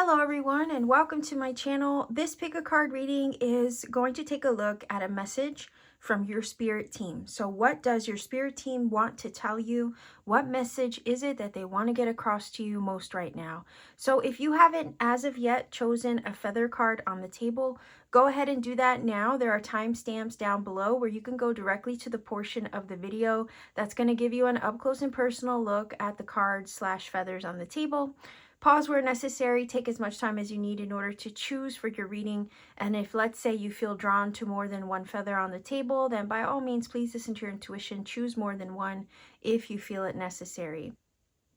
Hello everyone and welcome to my channel. This pick a card reading is going to take a look at a message from your spirit team. So what does your spirit team want to tell you? What message is it that they want to get across to you most right now? So if you haven't as of yet chosen a feather card on the table, go ahead and do that now. There are timestamps down below where you can go directly to the portion of the video that's going to give you an up close and personal look at the cards / feathers on the table. Pause where necessary, take as much time as you need in order to choose for your reading. And if, let's say, you feel drawn to more than one feather on the table, then by all means, please listen to your intuition. Choose more than one if you feel it necessary.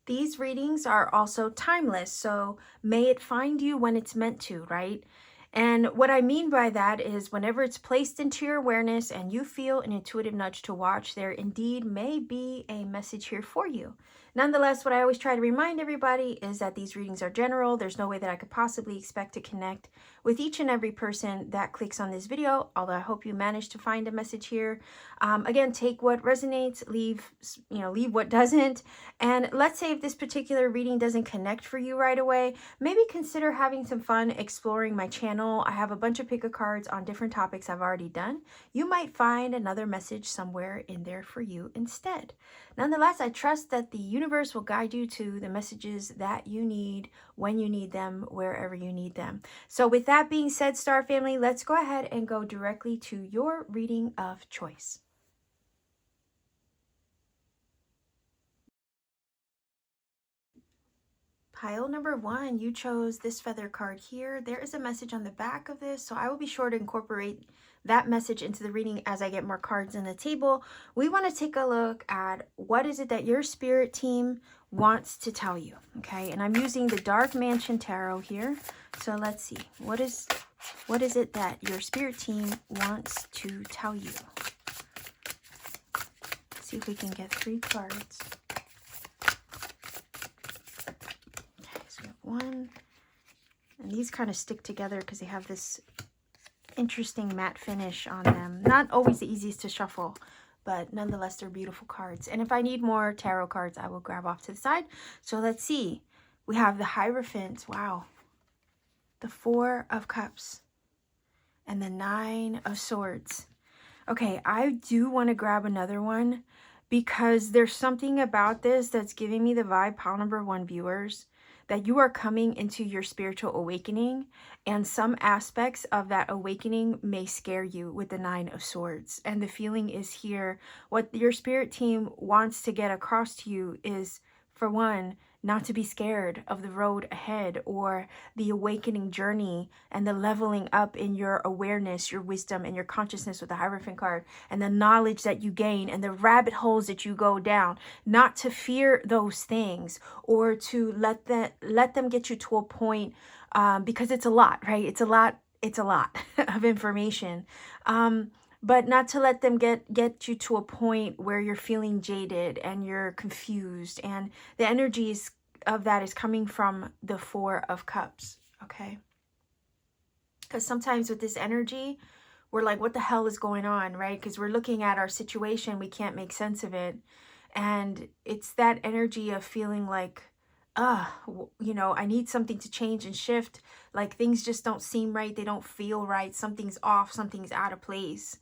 These readings are also timeless, so may it find you when it's meant to, right? And what I mean by that is whenever it's placed into your awareness and you feel an intuitive nudge to watch, there indeed may be a message here for you. Nonetheless, what I always try to remind everybody is that these readings are general. There's no way that I could possibly expect to connect with each and every person that clicks on this video, although I hope you managed to find a message here. Again, take what resonates, leave what doesn't. And let's say if this particular reading doesn't connect for you right away, maybe consider having some fun exploring my channel. I have a bunch of pick-a-cards on different topics I've already done. You might find another message somewhere in there for you instead. Nonetheless, I trust that the universe will guide you to the messages that you need when you need them, wherever you need them. So with that being said, Star Family, let's go ahead and go directly to your reading of choice. Pile number 1, you chose this feather card here. There is a message on the back of this, so I will be sure to incorporate that message into the reading as I get more cards on the table. We want to take a look at what is it that your spirit team wants to tell you, okay? And I'm using the Dark Mansion Tarot here. So let's see. What is it that your spirit team wants to tell you? Let's see if we can get 3 cards. One, and these kind of stick together because they have this interesting matte finish on them. Not always the easiest to shuffle, but nonetheless they're beautiful cards. And if I need more tarot cards, I will grab off to the side. So let's see. We have the Hierophant. Wow. The 4 of Cups and the 9 of Swords. Okay, I do want to grab another one because there's something about this that's giving me the vibe, pile number 1 viewers, that you are coming into your spiritual awakening, and some aspects of that awakening may scare you with the 9 of Swords. And the feeling is here, what your spirit team wants to get across to you is, for one, not to be scared of the road ahead or the awakening journey and the leveling up in your awareness, your wisdom, and your consciousness with the Hierophant card, and the knowledge that you gain and the rabbit holes that you go down. Not to fear those things or to let them get you to a point, because it's a lot, right? It's a lot of information. But not to let them get you to a point where you're feeling jaded and you're confused. And the energies of that is coming from the 4 of Cups, okay? Because sometimes with this energy, we're like, what the hell is going on, right? Because we're looking at our situation, we can't make sense of it. And it's that energy of feeling like, I need something to change and shift. Like things just don't seem right. They don't feel right. Something's off. Something's out of place.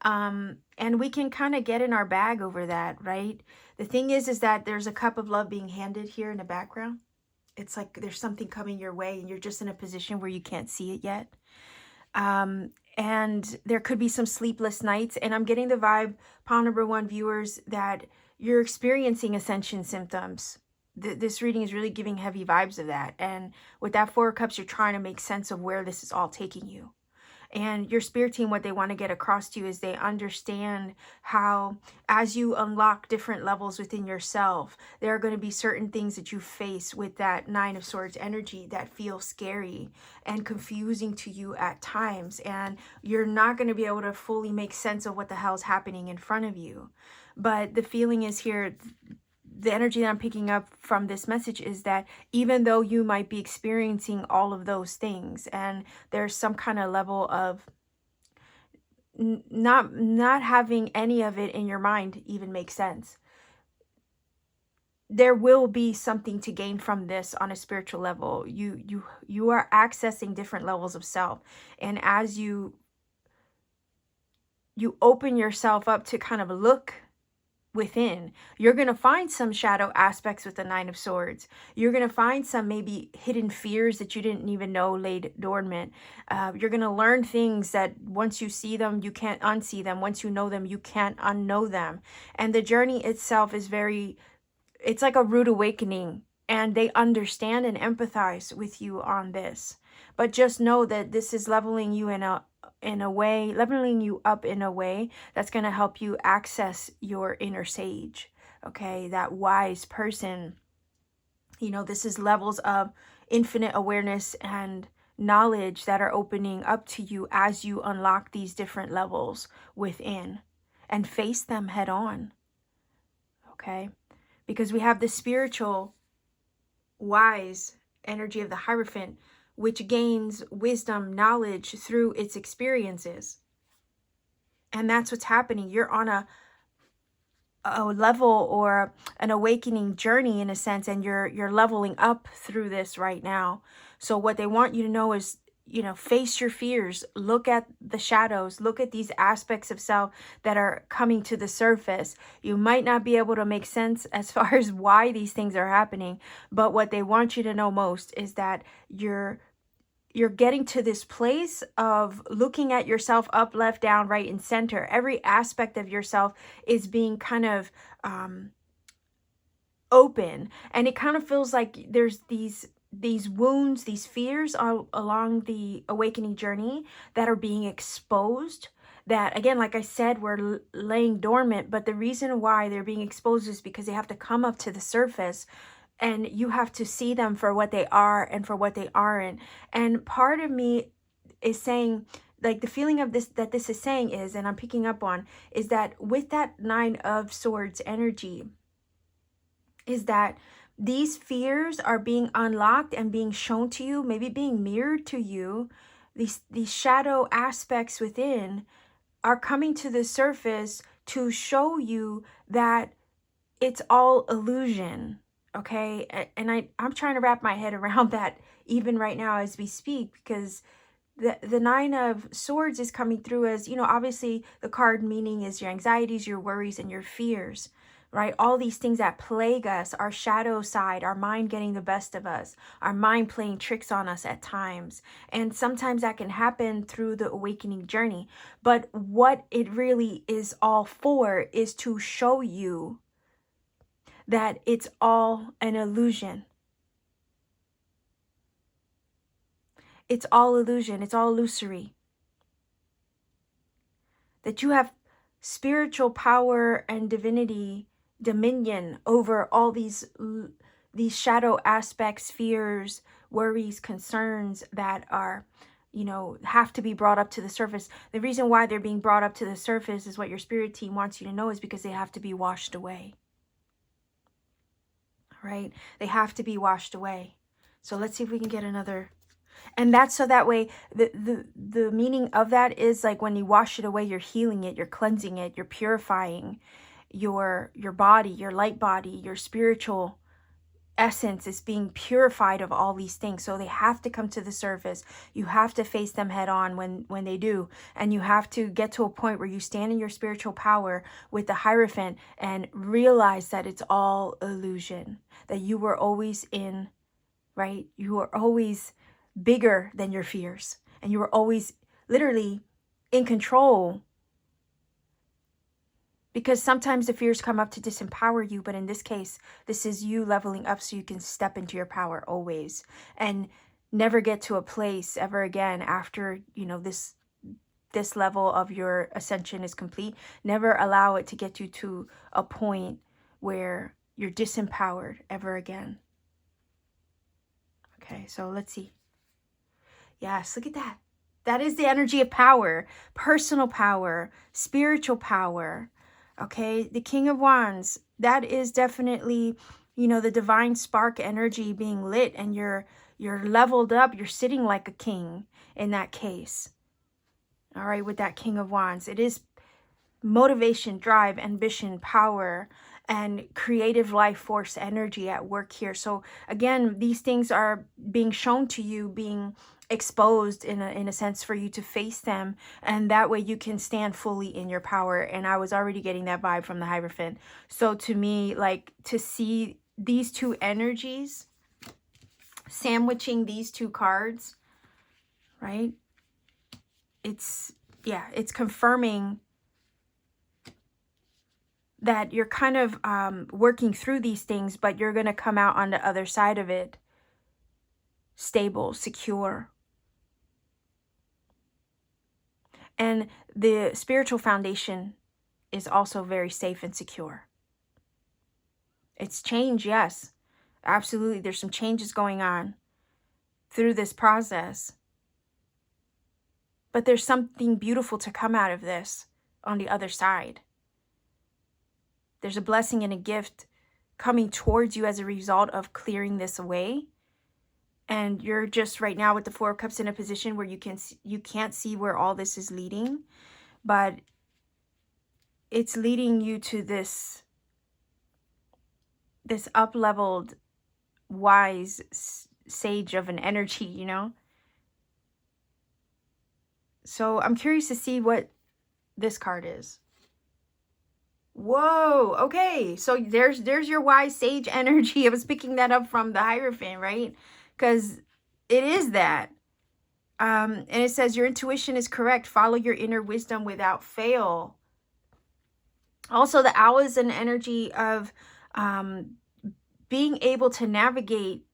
And we can kind of get in our bag over that, right? The thing is that there's a cup of love being handed here in the background. It's like there's something coming your way and you're just in a position where you can't see it yet. And there could be some sleepless nights. And I'm getting the vibe, pile number 1 viewers, that you're experiencing ascension symptoms. This reading is really giving heavy vibes of that. And with that 4 of Cups, you're trying to make sense of where this is all taking you. And your spirit team, what they want to get across to you is they understand how, as you unlock different levels within yourself, there are going to be certain things that you face with that 9 of Swords energy that feel scary and confusing to you at times. And you're not going to be able to fully make sense of what the hell's happening in front of you. But the feeling is here, the energy that I'm picking up from this message is that even though you might be experiencing all of those things and there's some kind of level of not having any of it in your mind even make sense, there will be something to gain from this on a spiritual level. You are accessing different levels of self, and as you open yourself up to kind of look within, you're going to find some shadow aspects with the Nine of Swords. You're going to find some maybe hidden fears that you didn't even know laid dormant. You're going to learn things that once you see them, you can't unsee them. Once you know them, you can't unknow them. And the journey itself is it's like a rude awakening, and they understand and empathize with you on this. But just know that this is leveling you leveling you up in a way that's going to help you access your inner sage, okay? That wise person. You know, this is levels of infinite awareness and knowledge that are opening up to you as you unlock these different levels within and face them head on, okay? Because we have the spiritual wise energy of the Hierophant, which gains wisdom, knowledge through its experiences. And that's what's happening. You're on a level or an awakening journey in a sense, and you're leveling up through this right now. So what they want you to know is, you know, face your fears, look at the shadows, look at these aspects of self that are coming to the surface. You might not be able to make sense as far as why these things are happening, but what they want you to know most is that you're getting to this place of looking at yourself up, left, down, right, and center. Every aspect of yourself is being kind of open, and it kind of feels like there's these wounds, these fears all along the awakening journey that are being exposed, that again, like I said, were laying dormant. But the reason why they're being exposed is because they have to come up to the surface, and you have to see them for what they are and for what they aren't. And part of me is saying, like, the feeling of this, that this is saying is, and I'm picking up on, is that with that Nine of Swords energy, is that these fears are being unlocked and being shown to you, maybe being mirrored to you. These shadow aspects within are coming to the surface to show you that it's all illusion. Okay, and I'm trying to wrap my head around that even right now as we speak, because the Nine of Swords is coming through as, you know, obviously the card meaning is your anxieties, your worries, and your fears, right? All these things that plague us, our shadow side, our mind getting the best of us, our mind playing tricks on us at times. And sometimes that can happen through the awakening journey. But what it really is all for is to show you that it's all an illusion. It's all illusion. It's all illusory. That you have spiritual power and divinity, dominion over all these shadow aspects, fears, worries, concerns that are, you know, have to be brought up to the surface. The reason why they're being brought up to the surface is what your spirit team wants you to know, is because they have to be washed away. Right? They have to be washed away. So let's see if we can get another. And that's so that way the meaning of that is, like, when you wash it away, you're healing it, you're cleansing it, you're purifying your body, your light body, your spiritual essence is being purified of all these things. So they have to come to the surface. You have to face them head on when they do. And you have to get to a point where you stand in your spiritual power with the Hierophant and realize that it's all illusion, that you were always in, right? You were always bigger than your fears, and you were always literally in control. Because sometimes the fears come up to disempower you, but in this case, this is you leveling up so you can step into your power always, and never get to a place ever again after, you know, this level of your ascension is complete. Never allow it to get you to a point where you're disempowered ever again. Okay, so let's see. Yes, look at that. That is the energy of power, personal power, spiritual power. Okay, the King of Wands, that is definitely, you know, the divine spark energy being lit, and you're leveled up. You're sitting like a king in that case. All right, with that King of Wands, it is motivation, drive, ambition, power, and creative life force energy at work here. So again, these things are being shown to you, being exposed in a sense for you to face them, and that way you can stand fully in your power. And I was already getting that vibe from the Hierophant. So to me, like, to see these two energies sandwiching these two cards, right? It's, yeah, it's confirming that you're kind of working through these things, but you're going to come out on the other side of it stable, secure. And the spiritual foundation is also very safe and secure. It's change, yes. Absolutely. There's some changes going on through this process. But there's something beautiful to come out of this on the other side. There's a blessing and a gift coming towards you as a result of clearing this away. And you're just right now with the Four of Cups in a position where you can't see where all this is leading, but it's leading you to this up-leveled, wise sage of an energy, you know? So I'm curious to see what this card is. Whoa, okay. So there's your wise sage energy. I was picking that up from the Hierophant, right? Because it is that. And it says your intuition is correct. Follow your inner wisdom without fail. Also, the owl is an energy of being able to navigate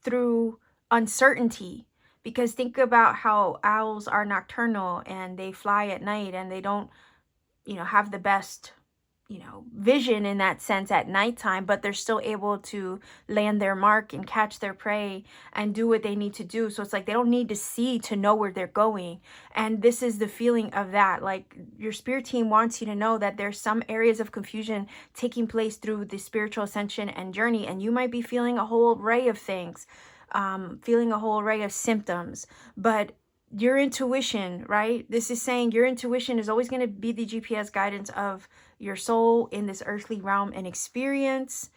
through uncertainty. Because think about how owls are nocturnal and they fly at night and they don't, you know, have the best, you know, vision in that sense at nighttime, but they're still able to land their mark and catch their prey and do what they need to do. So it's like they don't need to see to know where they're going. And this is the feeling of that. Like, your spirit team wants you to know that there's some areas of confusion taking place through the spiritual ascension and journey. And you might be feeling a whole array of things, feeling a whole array of symptoms, but your intuition, right? This is saying your intuition is always going to be the GPS guidance of your soul in this earthly realm and experience.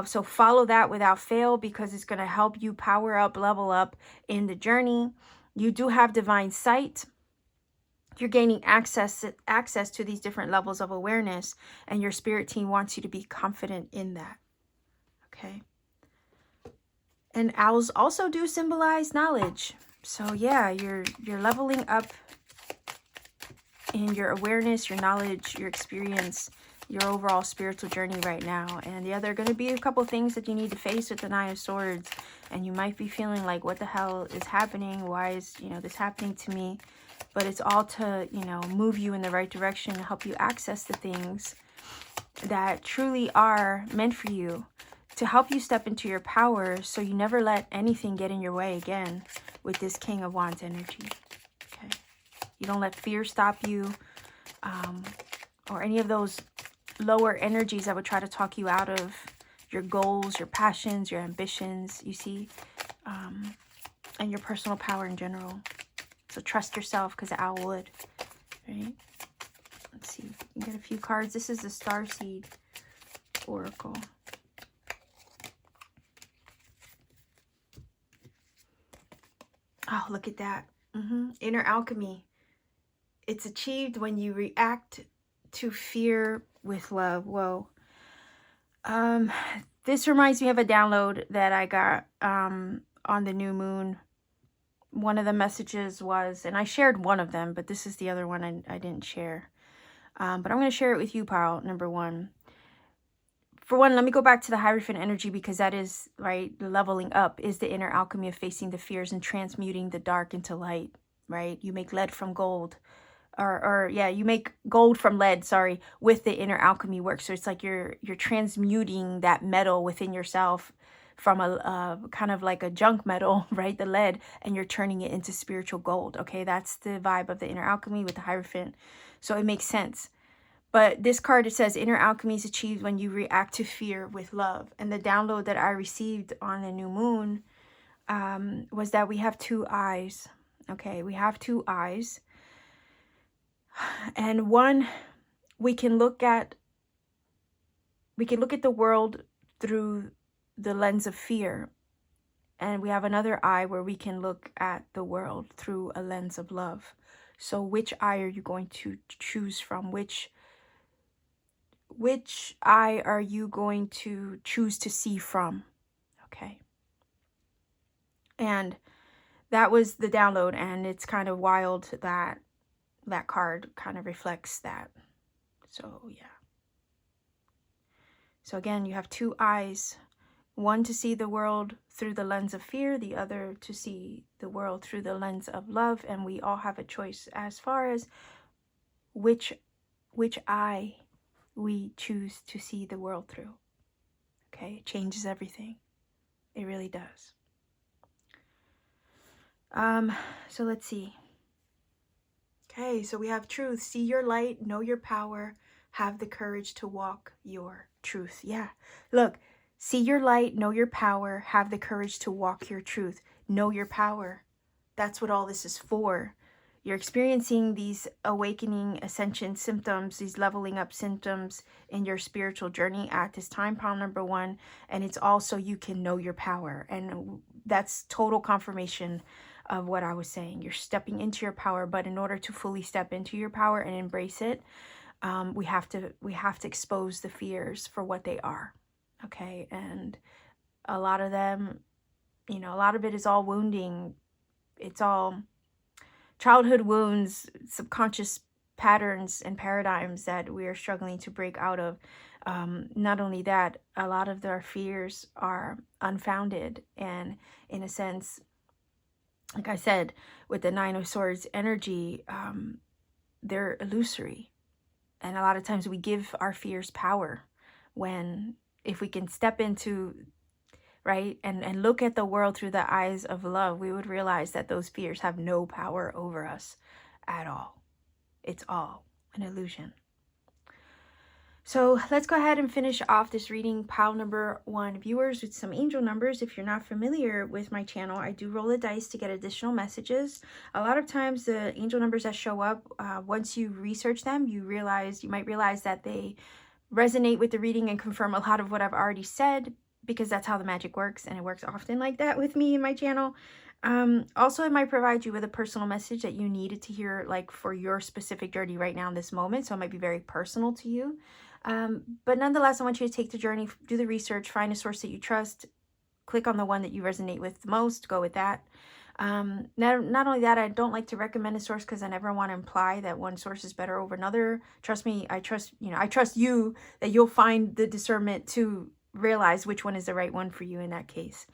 So follow that without fail, because it's going to help you power up, level up in the journey. You do have divine sight. You're gaining access to these different levels of awareness, and your spirit team wants you to be confident in that. Okay. And owls also do symbolize knowledge. So yeah, you're leveling up in your awareness, your knowledge, your experience, your overall spiritual journey right now. And yeah, there are going to be a couple things that you need to face with the Nine of Swords. And you might be feeling like, what the hell is happening? Why is, you know, this happening to me? But it's all to, you know, move you in the right direction, to help you access the things that truly are meant for you, to help you step into your power so you never let anything get in your way again with this King of Wands energy. Okay. You don't let fear stop you, or any of those lower energies that would try to talk you out of your goals, your passions, your ambitions, you see, and your personal power in general. So trust yourself, because the owl would, right? Let's see. You get a few cards. This is the Starseed Oracle. Oh, look at that. Inner alchemy. It's achieved when you react to fear with love. Whoa. This reminds me of a download that I got on the new moon. One of the messages was, and I shared one of them, but this is the other one I didn't share. But I'm going to share it with you, pal, number one. For one, let me go back to the Hierophant energy, because that is, right, leveling up is the inner alchemy of facing the fears and transmuting the dark into light, right? You make lead from gold, or yeah, you make gold from lead, sorry, with the inner alchemy work. So it's like you're transmuting that metal within yourself from a kind of like a junk metal, right, the lead, and you're turning it into spiritual gold. Okay, that's the vibe of the inner alchemy with the Hierophant. So it makes sense. But this card, it says inner alchemy is achieved when you react to fear with love. And the download that I received on the new moon was that we have two eyes. Okay, we have two eyes. And one, we can look at we can look at the world through the lens of fear, and we have another eye where we can look at the world through a lens of love. So which eye are you going to choose from? Which eye are you going to choose to see from? Okay. And that was the download, and it's kind of wild that that card kind of reflects that. So yeah. So again, you have two eyes, one to see the world through the lens of fear, the other to see the world through the lens of love, and we all have a choice as far as which eye we choose to see the world through. Okay, it changes everything. It really does. So let's see. Okay, so we have truth. See your light, know your power, have the courage to walk your truth. Yeah, look, see your light, know your power, have the courage to walk your truth. Know your power. That's what all this is for. You're experiencing these awakening ascension symptoms, these leveling up symptoms in your spiritual journey at this time, pile number 1. And it's also you can know your power. And that's total confirmation of what I was saying. You're stepping into your power, but in order to fully step into your power and embrace it, we have to expose the fears for what they are. Okay, and a lot of them, you know, a lot of it is all wounding. It's all childhood wounds, subconscious patterns and paradigms that we are struggling to break out of. Not only that, a lot of their fears are unfounded, and in a sense, like I said, with the Nine of Swords energy, they're illusory. And a lot of times we give our fears power, when if we can step into, right, and look at the world through the eyes of love, we would realize that those fears have no power over us at all. It's all an illusion. So let's go ahead and finish off this reading, pile number 1 viewers, with some angel numbers. If you're not familiar with my channel, I do roll the dice to get additional messages. A lot of times the angel numbers that show up, once you research them, you might realize that they resonate with the reading and confirm a lot of what I've already said, because that's how the magic works, and it works often like that with me and my channel. Also, it might provide you with a personal message that you needed to hear, like for your specific journey right now in this moment. So it might be very personal to you. But nonetheless, I want you to take the journey, do the research, find a source that you trust, click on the one that you resonate with the most, go with that. Not only that, I don't like to recommend a source because I never want to imply that one source is better over another. Trust me, I trust you that you'll find the discernment to realize which one is the right one for you in that case.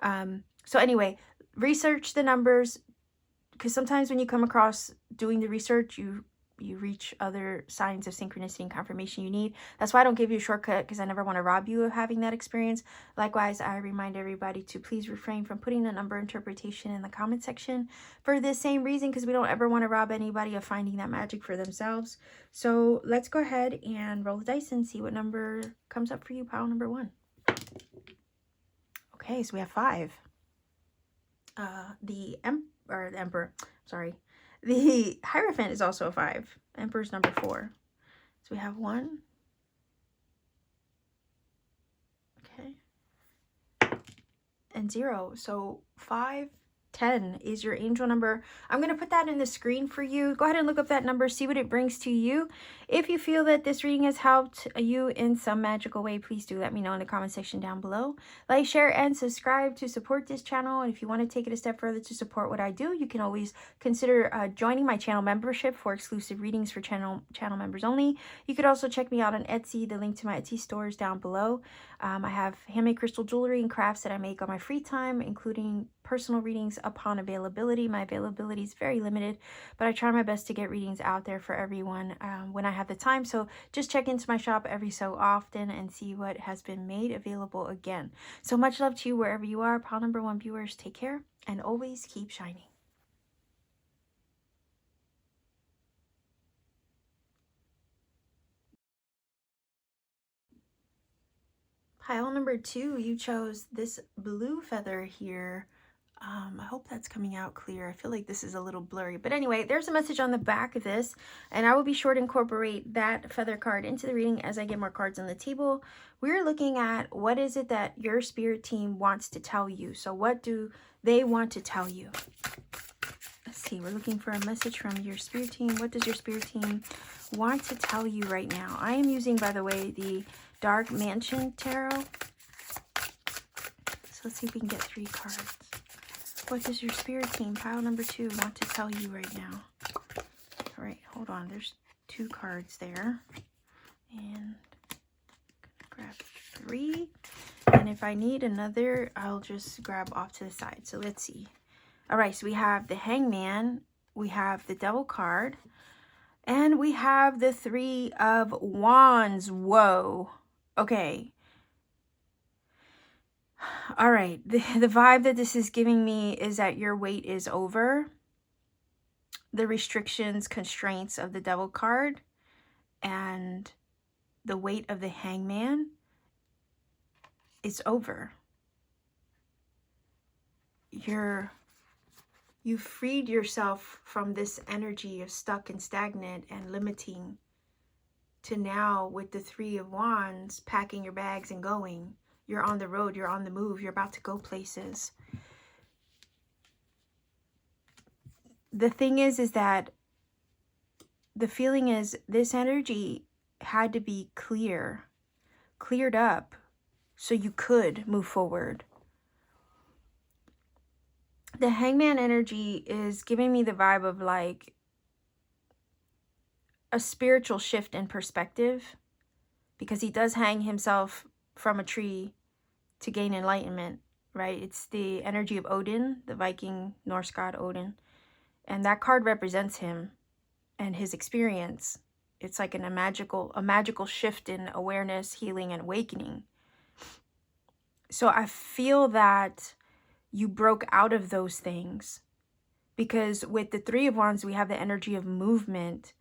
So anyway, research the numbers, because sometimes when you come across doing the research, you reach other signs of synchronicity and confirmation you need. That's why I don't give you a shortcut, because I never want to rob you of having that experience. Likewise, I remind everybody to please refrain from putting a number interpretation in the comment section for this same reason, because we don't ever want to rob anybody of finding that magic for themselves. So let's go ahead and roll the dice and see what number comes up for you, pile number 1. Okay, so we have 5. The Emperor, sorry. The Hierophant is also a 5. Emperor's number 4. So we have 1. Okay. And 0. So 5, 10 is your angel number. I'm going to put that in the screen for you. Go ahead and look up that number, see what it brings to you. If you feel that this reading has helped you in some magical way, please do let me know in the comment section down below. Like, share, and subscribe to support this channel. And if you want to take it a step further to support what I do, you can always consider joining my channel membership for exclusive readings for channel members only. You could also check me out on Etsy. The link to my Etsy store is down below. I have handmade crystal jewelry and crafts that I make on my free time, including personal readings upon availability. My availability is very limited, but I try my best to get readings out there for everyone when I have the time. So just check into my shop every so often and see what has been made available again. So much love to you wherever you are. Pile number 1 viewers, take care and always keep shining. Pile number 2, you chose this blue feather here. I hope that's coming out clear. I feel like this is a little blurry. But anyway, there's a message on the back of this. And I will be sure to incorporate that feather card into the reading as I get more cards on the table. We're looking at what is it that your spirit team wants to tell you. So what do they want to tell you? Let's see. We're looking for a message from your spirit team. What does your spirit team want to tell you right now? I am using, by the way, the Dark Mansion Tarot. So let's see if we can get 3 cards. What does your spirit team, pile number 2, want to tell you right now? All right, hold on. There's 2 cards there. And grab 3. And if I need another, I'll just grab off to the side. So let's see. All right, so we have the Hangman. We have the Devil card. And we have the 3 of Wands. Whoa. Okay. All right, the vibe that this is giving me is that your wait is over. The restrictions, constraints of the Devil card and the weight of the Hangman is over. You freed yourself from this energy of stuck and stagnant and limiting to now with the 3 of Wands, packing your bags and going. You're on the road, you're on the move, you're about to go places. The thing is that the feeling is this energy had to be cleared up so you could move forward. The Hangman energy is giving me the vibe of like a spiritual shift in perspective, because he does hang himself from a tree to gain enlightenment, right? It's the energy of Odin, the Viking Norse god Odin. And that card represents him and his experience. It's like a magical shift in awareness, healing, and awakening. So I feel that you broke out of those things, because with the 3 of Wands, we have the energy of movement.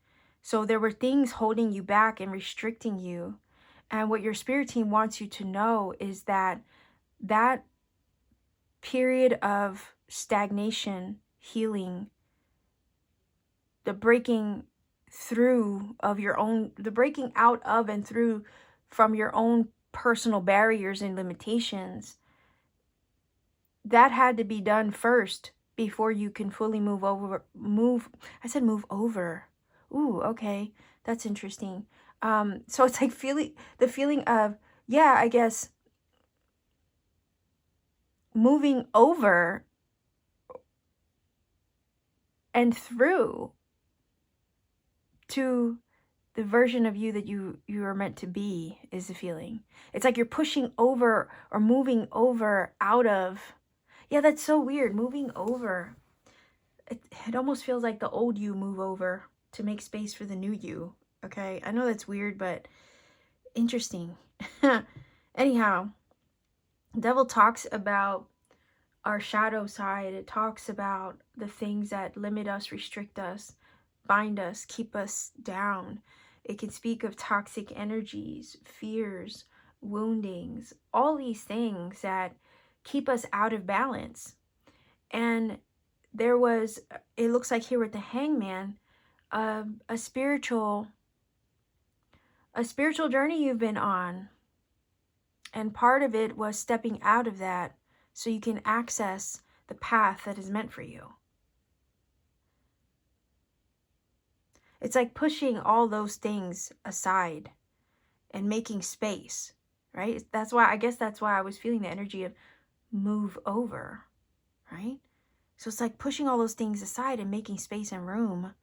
So there were things holding you back and restricting you. And what your spirit team wants you to know is that that period of stagnation, healing, the breaking through of your own, the breaking out of and through from your own personal barriers and limitations, that had to be done first before you can fully move over. Ooh, okay. That's interesting. So it's like the feeling of, yeah, I guess moving over and through to the version of you that you are meant to be is the feeling. It's like you're pushing over or moving over out of, yeah, that's so weird. Moving over. It almost feels like the old you move over to make space for the new you. Okay, I know that's weird, but interesting. Anyhow, Devil talks about our shadow side. It talks about the things that limit us, restrict us, bind us, keep us down. It can speak of toxic energies, fears, woundings, all these things that keep us out of balance. And there was, it looks like here with the Hangman, a spiritual journey you've been on. And part of it was stepping out of that so you can access the path that is meant for you. It's like pushing all those things aside and making space, right? That's why, I guess that's why I was feeling the energy of move over, right? So it's like pushing all those things aside and making space and room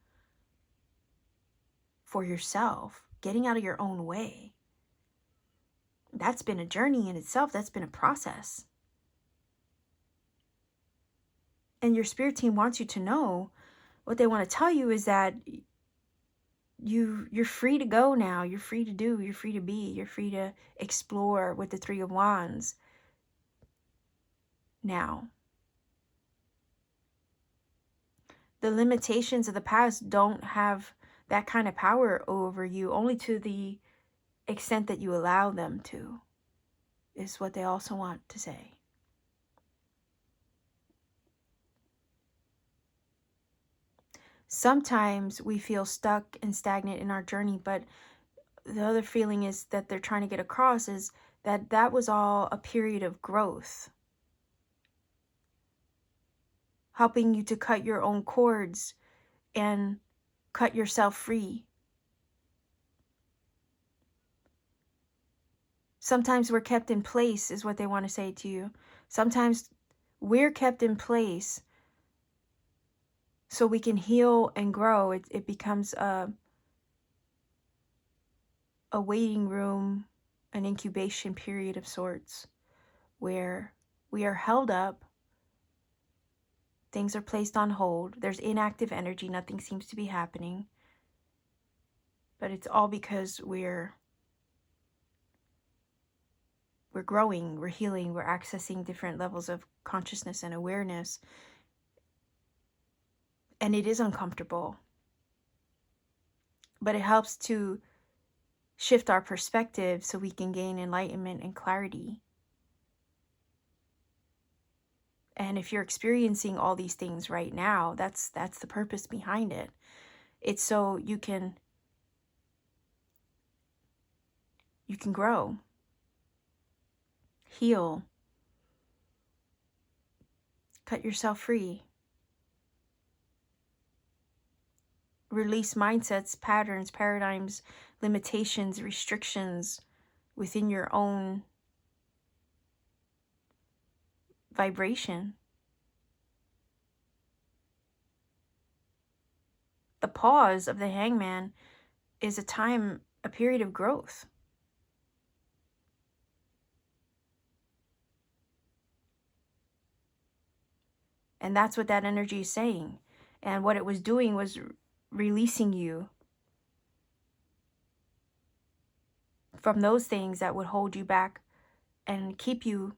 for yourself, getting out of your own way. That's been a journey in itself. That's been a process. And your spirit team wants you to know, what they want to tell you is that you're free to go now. You're free to do. You're free to be. You're free to explore with the 3 of Wands now. The limitations of the past don't have that kind of power over you, only to the extent that you allow them to, is what they also want to say. sometimes we feel stuck and stagnant in our journey, but the other feeling is that they're trying to get across is that that was all a period of growth, helping you to cut your own cords and cut yourself free. Sometimes we're kept in place is what they want to say to you. Sometimes we're kept in place so we can heal and grow. It becomes a waiting room, an incubation period of sorts, where we are held up, things are placed on hold, there's inactive energy, nothing seems to be happening, but it's all because we're growing, we're healing, we're accessing different levels of consciousness and awareness, and it is uncomfortable, but it helps to shift our perspective so we can gain enlightenment and clarity. And if you're experiencing all these things right now, that's the purpose behind it. It's so you can grow, heal, cut yourself free, release mindsets, patterns, paradigms, limitations, restrictions within your own vibration. The pause of the hangman is a period of growth. And that's what that energy is saying. And what it was doing was releasing you from those things that would hold you back and keep you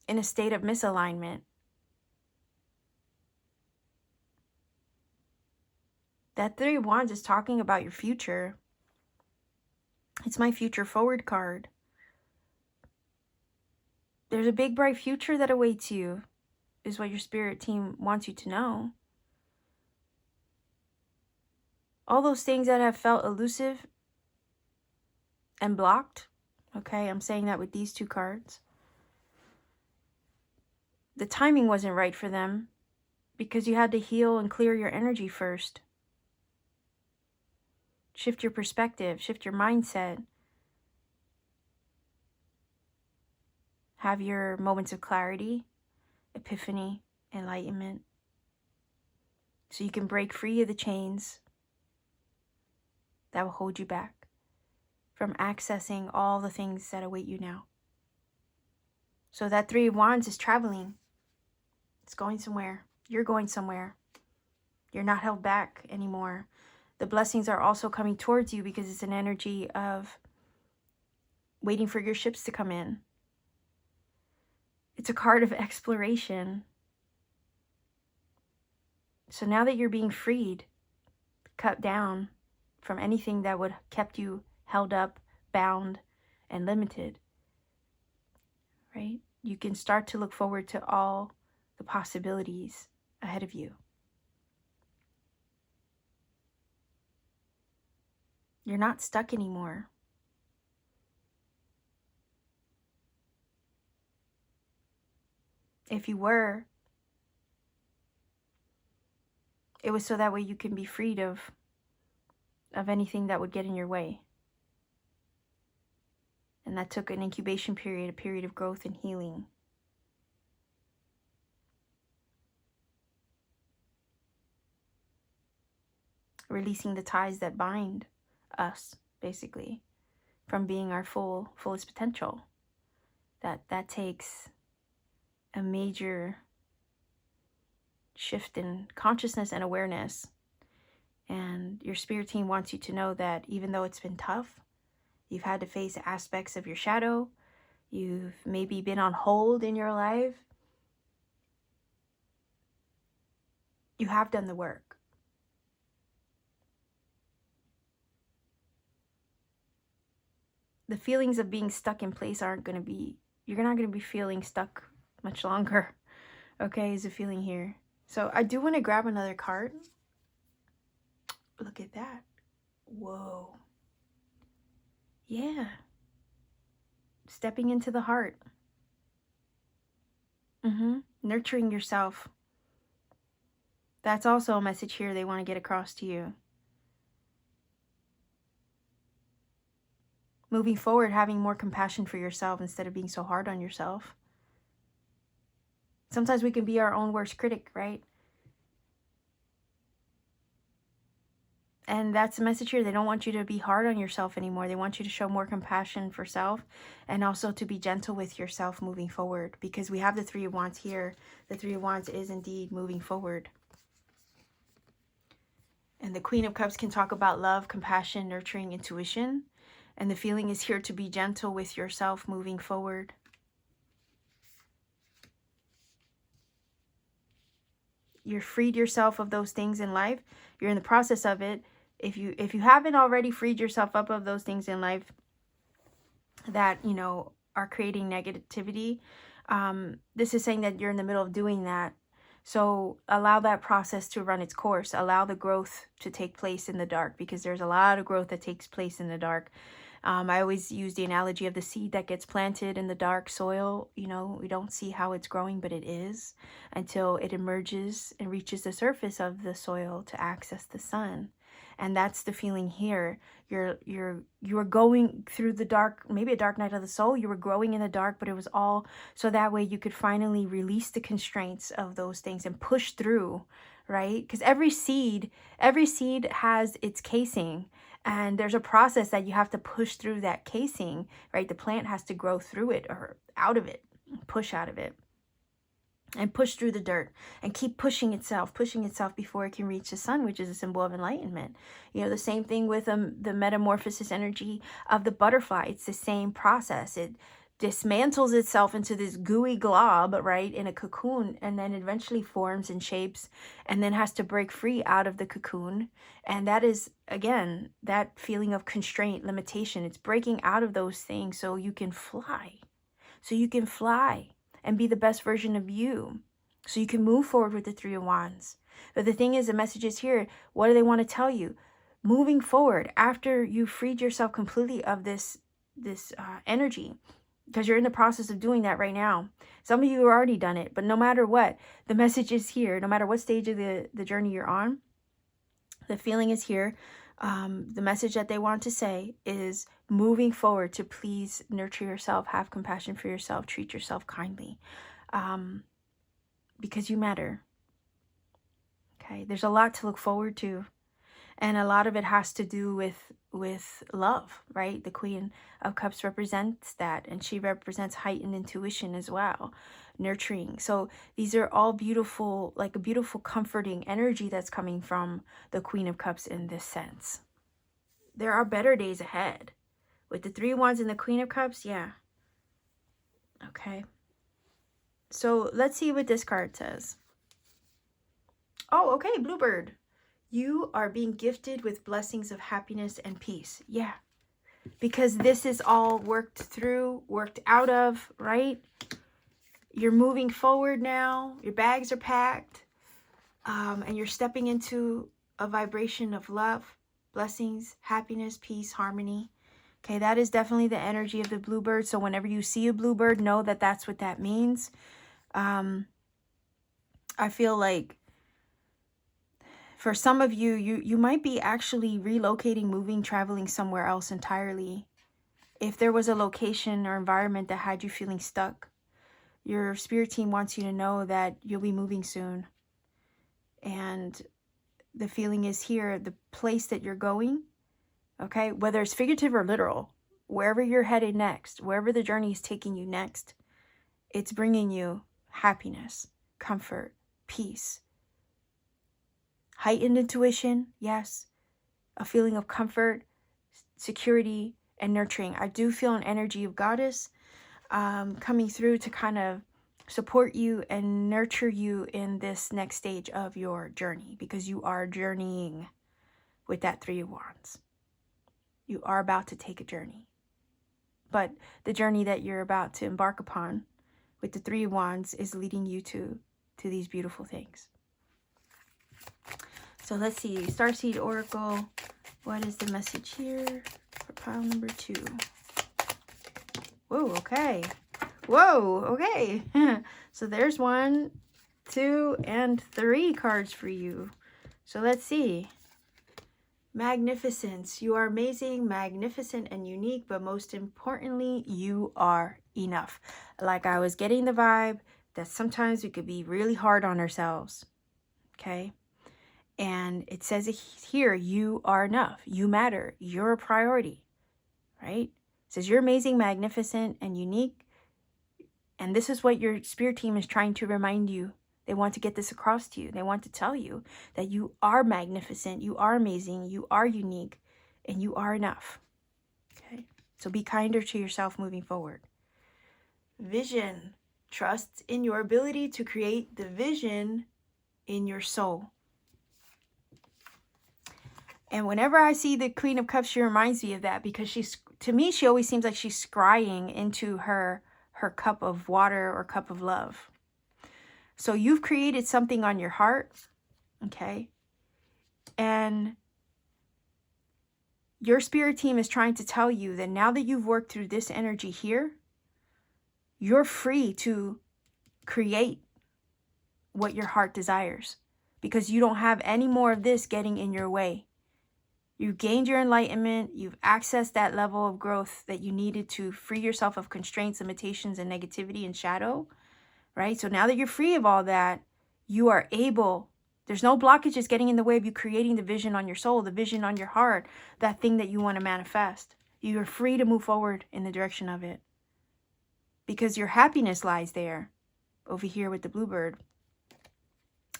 in a state of misalignment. That Three of Wands is talking about your future. It's my future forward card. There's a big bright future that awaits you, is what your spirit team wants you to know. All those things that have felt elusive and blocked, okay, I'm saying that with these two cards. The timing wasn't right for them because you had to heal and clear your energy first. Shift your perspective, shift your mindset. Have your moments of clarity, epiphany, enlightenment, so you can break free of the chains that will hold you back from accessing all the things that await you now. So that Three of Wands is traveling. It's going somewhere. You're going somewhere. You're not held back anymore. The blessings are also coming towards you because it's an energy of waiting for your ships to come in. It's a card of exploration. So now that you're being freed, cut down from anything that would have kept you held up, bound, and limited, right? You can start to look forward to all the possibilities ahead of you. You're not stuck anymore. If you were, it was so that way you can be freed of anything that would get in your way. And that took an incubation period, a period of growth and healing. Releasing the ties that bind us, basically, from being our fullest potential. That takes a major shift in consciousness and awareness. And your spirit team wants you to know that even though it's been tough, you've had to face aspects of your shadow, you've maybe been on hold in your life, you have done the work. The feelings of being stuck in place you're not going to be feeling stuck much longer, okay, is a feeling here. So I do want to grab another card Look at that. Whoa. Yeah. Stepping into the heart. Nurturing yourself. That's also a message here they want to get across to you. Moving forward, having more compassion for yourself instead of being so hard on yourself. Sometimes we can be our own worst critic, right? And that's the message here. They don't want you to be hard on yourself anymore. They want you to show more compassion for self and also to be gentle with yourself moving forward, because we have the Three of Wands here. The Three of Wands is indeed moving forward. And the Queen of Cups can talk about love, compassion, nurturing, intuition. And the feeling is here to be gentle with yourself moving forward. You're freed yourself of those things in life. You're in the process of it. If you haven't already freed yourself up of those things in life that, you know, are creating negativity, this is saying that you're in the middle of doing that. So allow that process to run its course. Allow the growth to take place in the dark, because there's a lot of growth that takes place in the dark. I always use the analogy of the seed that gets planted in the dark soil. You know, we don't see how it's growing, but it is, until it emerges and reaches the surface of the soil to access the sun. And that's the feeling here. You're going through the dark, maybe a dark night of the soul. You were growing in the dark, but it was all so that way you could finally release the constraints of those things and push through, right? Because every seed has its casing. And there's a process that you have to push through that casing, right? The plant has to grow through it or out of it, push out of it, and push through the dirt and keep pushing itself before it can reach the sun, which is a symbol of enlightenment. You know, the same thing with the metamorphosis energy of the butterfly. It's the same process. It dismantles itself into this gooey glob, right, in a cocoon, and then eventually forms and shapes and then has to break free out of the cocoon. And that is, again, that feeling of constraint, limitation. It's breaking out of those things so you can fly. So you can fly and be the best version of you. So you can move forward with the Three of Wands. But the thing is, the message is here. What do they want to tell you? Moving forward, after you freed yourself completely of this energy, because you're in the process of doing that right now. Some of you have already done it, but no matter what, the message is here. No matter what stage of the journey you're on, the feeling is here. The message that they want to say is moving forward to please nurture yourself, have compassion for yourself, treat yourself kindly, because you matter. Okay, there's a lot to look forward to. And a lot of it has to do with love, right? The Queen of Cups represents that, and she represents heightened intuition as well, nurturing. So these are all beautiful, like a beautiful comforting energy that's coming from the Queen of Cups in this sense. There are better days ahead. With the Three of Wands and the Queen of Cups, yeah. Okay. So let's see what this card says. Oh, okay, Bluebird. You are being gifted with blessings of happiness and peace. Yeah. Because this is all worked through, worked out of, right? You're moving forward now. Your bags are packed. And you're stepping into a vibration of love, blessings, happiness, peace, harmony. Okay, that is definitely the energy of the bluebird. So whenever you see a bluebird, know that that's what that means. I feel like for some of you, you might be actually relocating, moving, traveling somewhere else entirely. If there was a location or environment that had you feeling stuck, your spirit team wants you to know that you'll be moving soon. And the feeling is here, the place that you're going, okay, whether it's figurative or literal, wherever you're headed next, wherever the journey is taking you next, it's bringing you happiness, comfort, peace, heightened intuition, yes, a feeling of comfort, security, and nurturing. I do feel an energy of goddess coming through to kind of support you and nurture you in this next stage of your journey, because you are journeying with that Three of Wands. You are about to take a journey. But the journey that you're about to embark upon with the Three of Wands is leading you to these beautiful things. So let's see, Starseed Oracle, what is the message here for pile number 2? Whoa, okay. Whoa, okay. So there's 1, 2, and 3 cards for you. So let's see. Magnificence. You are amazing, magnificent, and unique, but most importantly, you are enough. Like I was getting the vibe that sometimes we could be really hard on ourselves. Okay? And it says here, you are enough. You matter. You're a priority. Right? It says you're amazing, magnificent, and unique. And this is what your spirit team is trying to remind you. They want to get this across to you. They want to tell you that you are magnificent, you are amazing, you are unique, and you are enough. Okay? So be kinder to yourself moving forward. Vision. Trust in your ability to create the vision in your soul. And whenever I see the Queen of Cups, she reminds me of that, because to me, she always seems like she's scrying into her cup of water or cup of love. So you've created something on your heart, okay? And your spirit team is trying to tell you that now that you've worked through this energy here, you're free to create what your heart desires, because you don't have any more of this getting in your way. You've gained your enlightenment. You've accessed that level of growth that you needed to free yourself of constraints, limitations, and negativity and shadow. Right? So now that you're free of all that, you are able, there's no blockages getting in the way of you creating the vision on your soul, the vision on your heart, that thing that you want to manifest. You are free to move forward in the direction of it, because your happiness lies there, over here with the bluebird.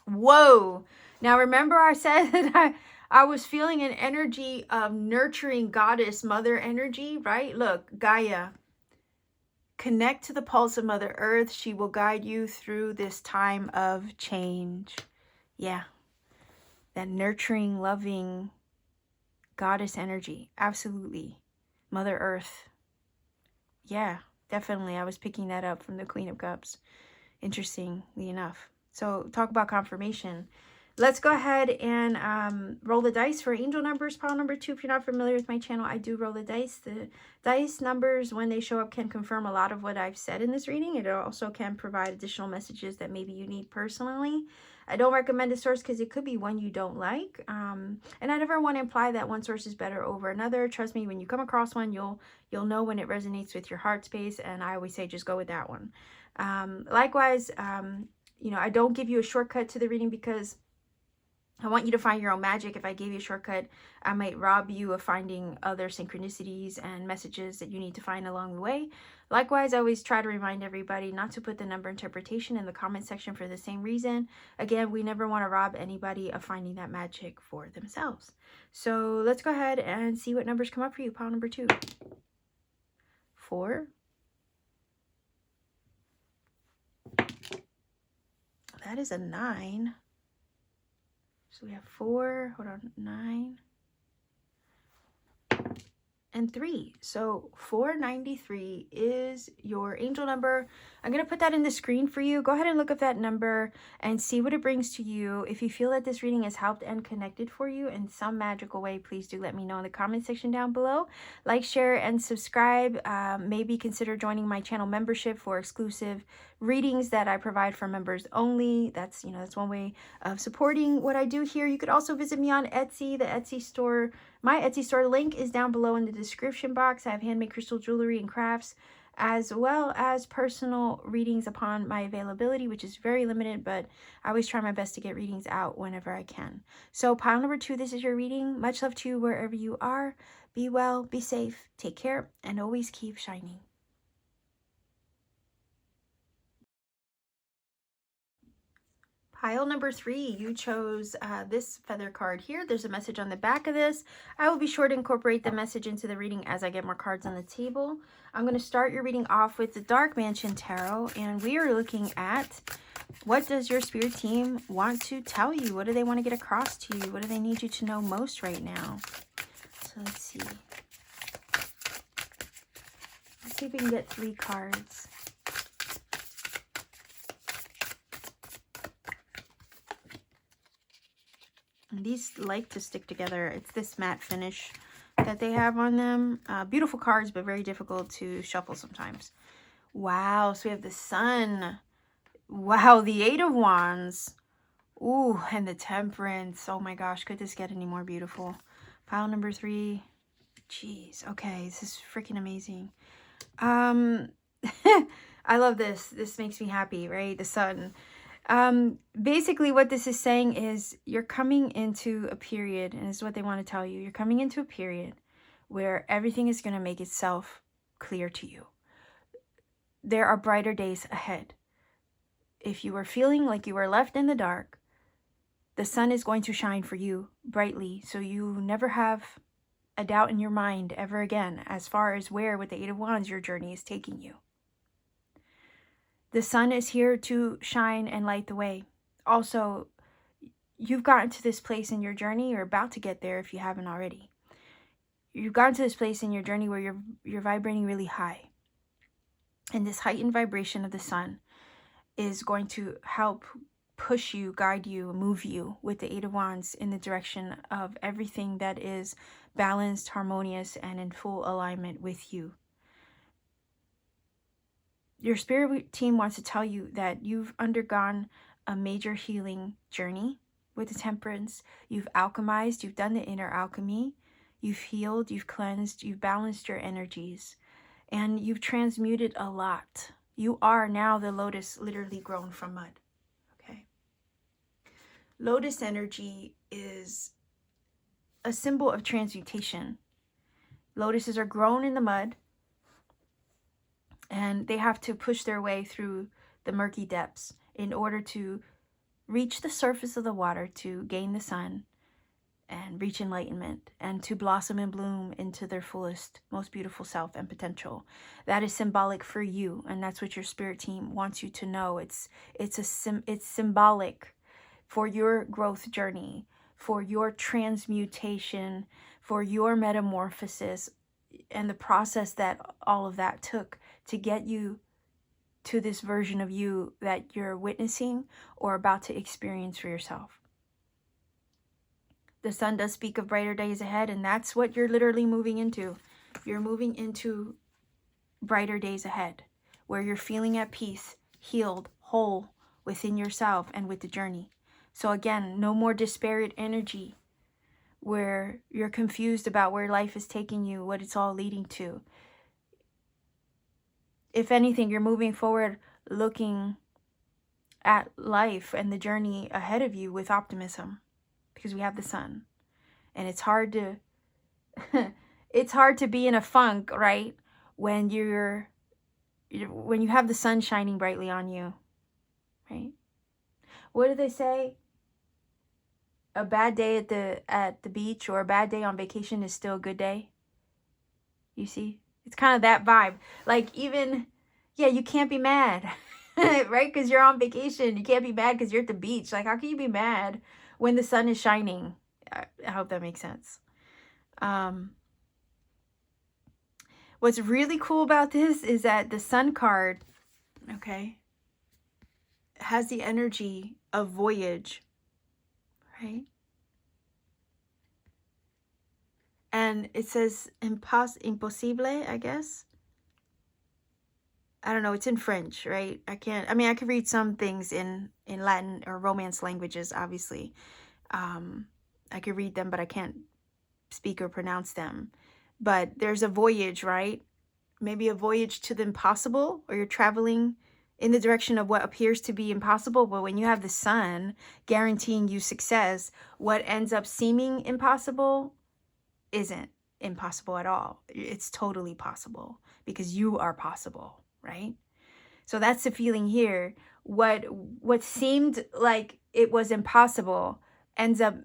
Whoa. Now remember I said that I was feeling an energy of nurturing goddess mother energy, right? Look, Gaia. Connect to the pulse of Mother Earth. She will guide you through this time of change. Yeah. That nurturing, loving goddess energy. Absolutely. Mother Earth. Yeah, definitely. I was picking that up from the Queen of Cups. Interestingly enough. So talk about confirmation. Let's go ahead and roll the dice for angel numbers, pile number 2. If you're not familiar with my channel, I do roll the dice. The dice numbers, when they show up, can confirm a lot of what I've said in this reading. It also can provide additional messages that maybe you need personally. I don't recommend a source because it could be one you don't like. And I never want to imply that one source is better over another. Trust me, when you come across one, you'll know when it resonates with your heart space. And I always say, just go with that one. Likewise, you know, I don't give you a shortcut to the reading, because I want you to find your own magic. If I gave you a shortcut, I might rob you of finding other synchronicities and messages that you need to find along the way. Likewise, I always try to remind everybody not to put the number interpretation in the comment section for the same reason. Again, we never want to rob anybody of finding that magic for themselves. So let's go ahead and see what numbers come up for you. Pile number 2. 4. That is a 9. So we have 4, 9, and 3. So 493 is your angel number. I'm going to put that in the screen for you. Go ahead and look up that number and see what it brings to you. If you feel that this reading has helped and connected for you in some magical way, please do let me know in the comment section down below. Like, share, and subscribe. Maybe consider joining my channel membership for exclusive readings that I provide for members only. That's one way of supporting what I do here. You could also visit me on Etsy, the Etsy store. My Etsy store link is down below in the description box. I have handmade crystal jewelry and crafts, as well as personal readings upon my availability, which is very limited, but I always try my best to get readings out whenever I can. So pile number 2, this is your reading. Much love to you wherever you are. Be well, be safe, take care, and always keep shining. Pile number 3, you chose this feather card here. There's a message on the back of this. I will be sure to incorporate the message into the reading as I get more cards on the table. I'm going to start your reading off with the Dark Mansion Tarot, and we are looking at, what does your spirit team want to tell you? What do they want to get across to you? What do they need you to know most right now? So let's see. Let's see if we can get 3 cards. And these like to stick together. It's this matte finish that they have on them. Beautiful cards, but very difficult to shuffle sometimes. Wow, so we have the Sun. Wow, the Eight of Wands. Ooh, and the Temperance. Oh my gosh, could this get any more beautiful? Pile number 3. Jeez, okay, this is freaking amazing. I love this. This makes me happy, right? The Sun. Basically what this is saying is you're coming into a period, and this is what they want to tell you. You're coming into a period where everything is going to make itself clear to you. There are brighter days ahead. If you were feeling like you were left in the dark, the sun is going to shine for you brightly, so you never have a doubt in your mind ever again as far as where with the Eight of Wands your journey is taking you. The sun is here to shine and light the way. Also, you've gotten to this place in your journey, you're about to get there if you haven't already. You've gotten to this place in your journey where you're vibrating really high. And this heightened vibration of the sun is going to help push you, guide you, move you with the Eight of Wands in the direction of everything that is balanced, harmonious, and in full alignment with you. Your spirit team wants to tell you that you've undergone a major healing journey with the Temperance. You've alchemized, you've done the inner alchemy, you've healed, you've cleansed, you've balanced your energies, and you've transmuted a lot. You are now the lotus literally grown from mud. Okay. Lotus energy is a symbol of transmutation. Lotuses are grown in the mud, and they have to push their way through the murky depths in order to reach the surface of the water, to gain the sun and reach enlightenment, and to blossom and bloom into their fullest, most beautiful self and potential. That is symbolic for you, and that's what your spirit team wants you to know. It's symbolic for your growth journey, for your transmutation, for your metamorphosis, and the process that all of that took to get you to this version of you that you're witnessing or about to experience for yourself. The sun does speak of brighter days ahead, and that's what you're literally moving into. You're moving into brighter days ahead, where you're feeling at peace, healed, whole within yourself and with the journey. So again, no more disparate energy where you're confused about where life is taking you, what it's all leading to. If anything, you're moving forward looking at life and the journey ahead of you with optimism, because we have the sun. And it's hard to it's hard to be in a funk, right? When you have the sun shining brightly on you, right? What do they say? A bad day at the beach or a bad day on vacation is still a good day. You see? It's kind of that vibe. Like even, yeah, you can't be mad, right? Because you're on vacation. You can't be mad because you're at the beach. Like, how can you be mad when the sun is shining? I hope that makes sense. What's really cool about this is that the sun card, okay, has the energy of voyage, right? And it says impossible, I guess. I don't know, it's in French, right? I could read some things in Latin or Romance languages, obviously. I could read them, but I can't speak or pronounce them. But there's a voyage, right? Maybe a voyage to the impossible, or you're traveling in the direction of what appears to be impossible. But when you have the sun guaranteeing you success, what ends up seeming impossible isn't impossible at all. It's totally possible because you are possible, right? So that's the feeling here. What seemed like it was impossible ends up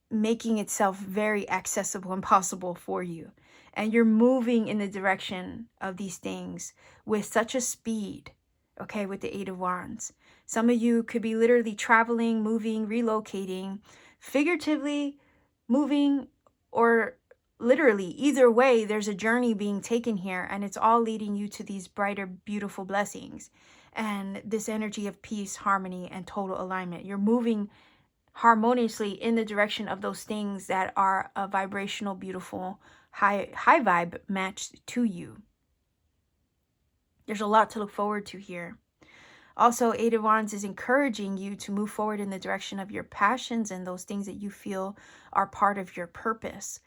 making itself very accessible and possible for you. And you're moving in the direction of these things with such a speed, okay, with the Eight of Wands. Some of you could be literally traveling, moving, relocating, figuratively moving, or literally. Either way, there's a journey being taken here, and it's all leading you to these brighter, beautiful blessings and this energy of peace, harmony, and total alignment. You're moving harmoniously in the direction of those things that are a vibrational, beautiful, high vibe match to you. There's a lot to look forward to here. Also, Eight of Wands is encouraging you to move forward in the direction of your passions and those things that you feel are part of your purpose.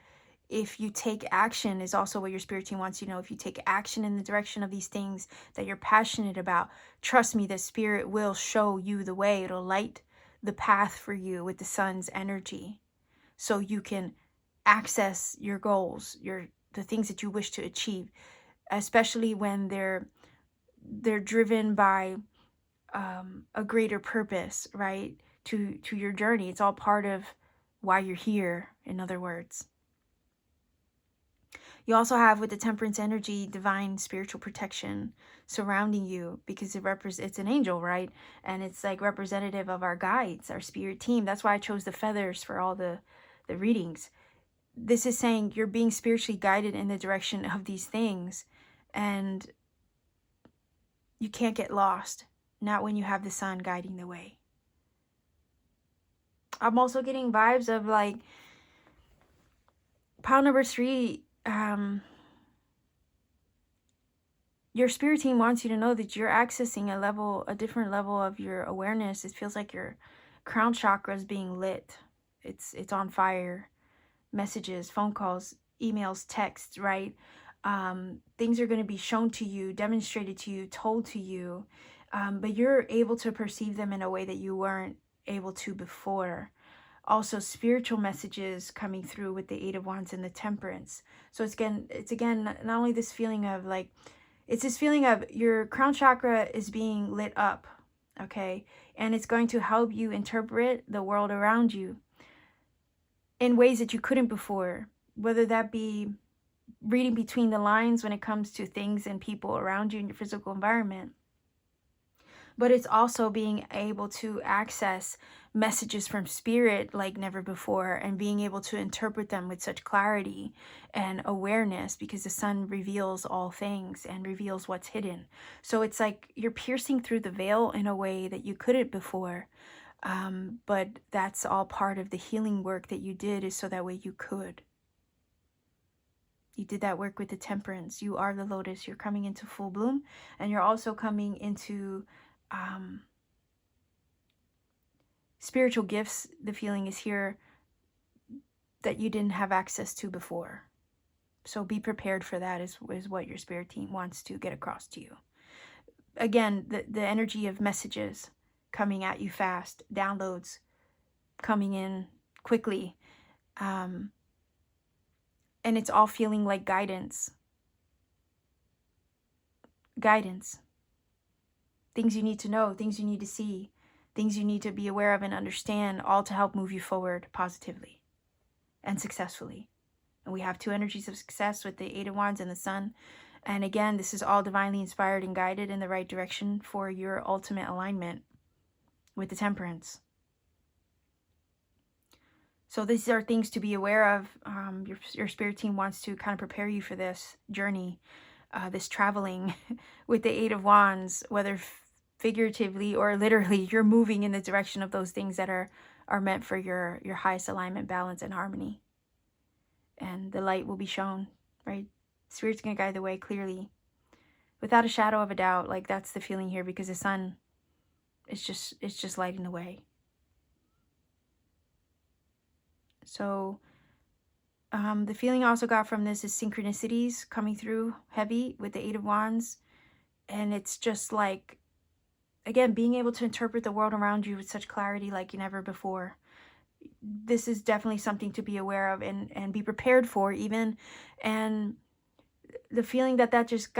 If you take action, is also what your spirit team wants you to know. If you take action in the direction of these things that you're passionate about, trust me, the spirit will show you the way. It'll light the path for you with the sun's energy, so you can access your goals, the things that you wish to achieve, especially when they're driven by a greater purpose, right? To your journey. It's all part of why you're here, in other words. You also have, with the Temperance energy, divine spiritual protection surrounding you, because it's an angel, right? And it's like representative of our guides, our spirit team. That's why I chose the feathers for all the readings. This is saying you're being spiritually guided in the direction of these things, and you can't get lost, not when you have the sun guiding the way. I'm also getting vibes of like pile number 3. Your spirit team wants you to know that you're accessing a different level of your awareness. It feels like your crown chakra is being lit. It's on fire. Messages, phone calls, emails, texts, right? Things are going to be shown to you, demonstrated to you, told to you, but you're able to perceive them in a way that you weren't able to before. Also, spiritual messages coming through with the Eight of Wands and the Temperance. So it's again not only this feeling of like, it's this feeling of your crown chakra is being lit up, okay? And it's going to help you interpret the world around you in ways that you couldn't before, whether that be reading between the lines when it comes to things and people around you in your physical environment. But it's also being able to access messages from spirit like never before, and being able to interpret them with such clarity and awareness, because the sun reveals all things and reveals what's hidden. So it's like you're piercing through the veil in a way that you couldn't before. But that's all part of the healing work that you did, is so that way you could. You did that work with the Temperance. You are the lotus. You're coming into full bloom, and you're also coming into spiritual gifts. The feeling is here that you didn't have access to before. So be prepared for that, is what your spirit team wants to get across to you. Again, the energy of messages coming at you fast, downloads coming in quickly, and it's all feeling like guidance. Things you need to know, things you need to see, things you need to be aware of and understand, all to help move you forward positively and successfully. And we have 2 energies of success with the Eight of Wands and the Sun. And again, this is all divinely inspired and guided in the right direction for your ultimate alignment with the Temperance. So these are things to be aware of. Your spirit team wants to kind of prepare you for this journey, this traveling with the Eight of Wands, whether figuratively or literally. You're moving in the direction of those things that are meant for your highest alignment, balance, and harmony. And the light will be shown, right? Spirit's going to guide the way clearly, without a shadow of a doubt. Like, that's the feeling here, because the sun is just lighting the way. So the feeling I also got from this is synchronicities coming through heavy with the Eight of Wands. And it's just like, again, being able to interpret the world around you with such clarity like never before. This is definitely something to be aware of and be prepared for even. And the feeling that just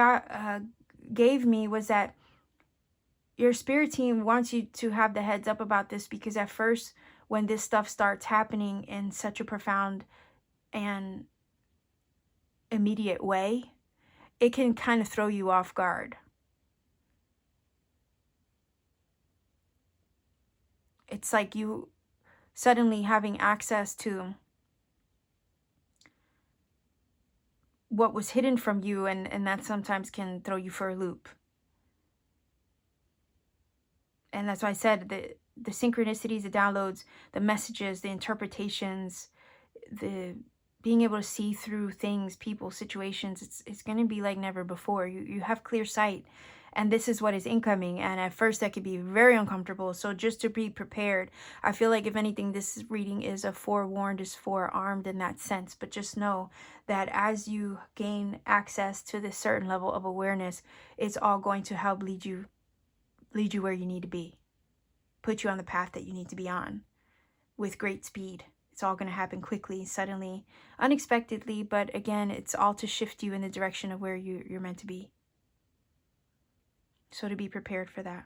gave me was that your spirit team wants you to have the heads up about this, because at first, when this stuff starts happening in such a profound and immediate way, it can kind of throw you off guard. It's like you suddenly having access to what was hidden from you, and that sometimes can throw you for a loop. And that's why I said that the synchronicities, the downloads, the messages, the interpretations, the being able to see through things, people, situations, it's going to be like never before. You have clear sight, and this is what is incoming. And at first that could be very uncomfortable. So just to be prepared, I feel like if anything, this reading is a forewarned, is forearmed in that sense. But just know that as you gain access to this certain level of awareness, it's all going to help lead you where you need to be, put you on the path that you need to be on with great speed. It's all going to happen quickly, suddenly, unexpectedly, but again, it's all to shift you in the direction of where you're meant to be. So to be prepared for that.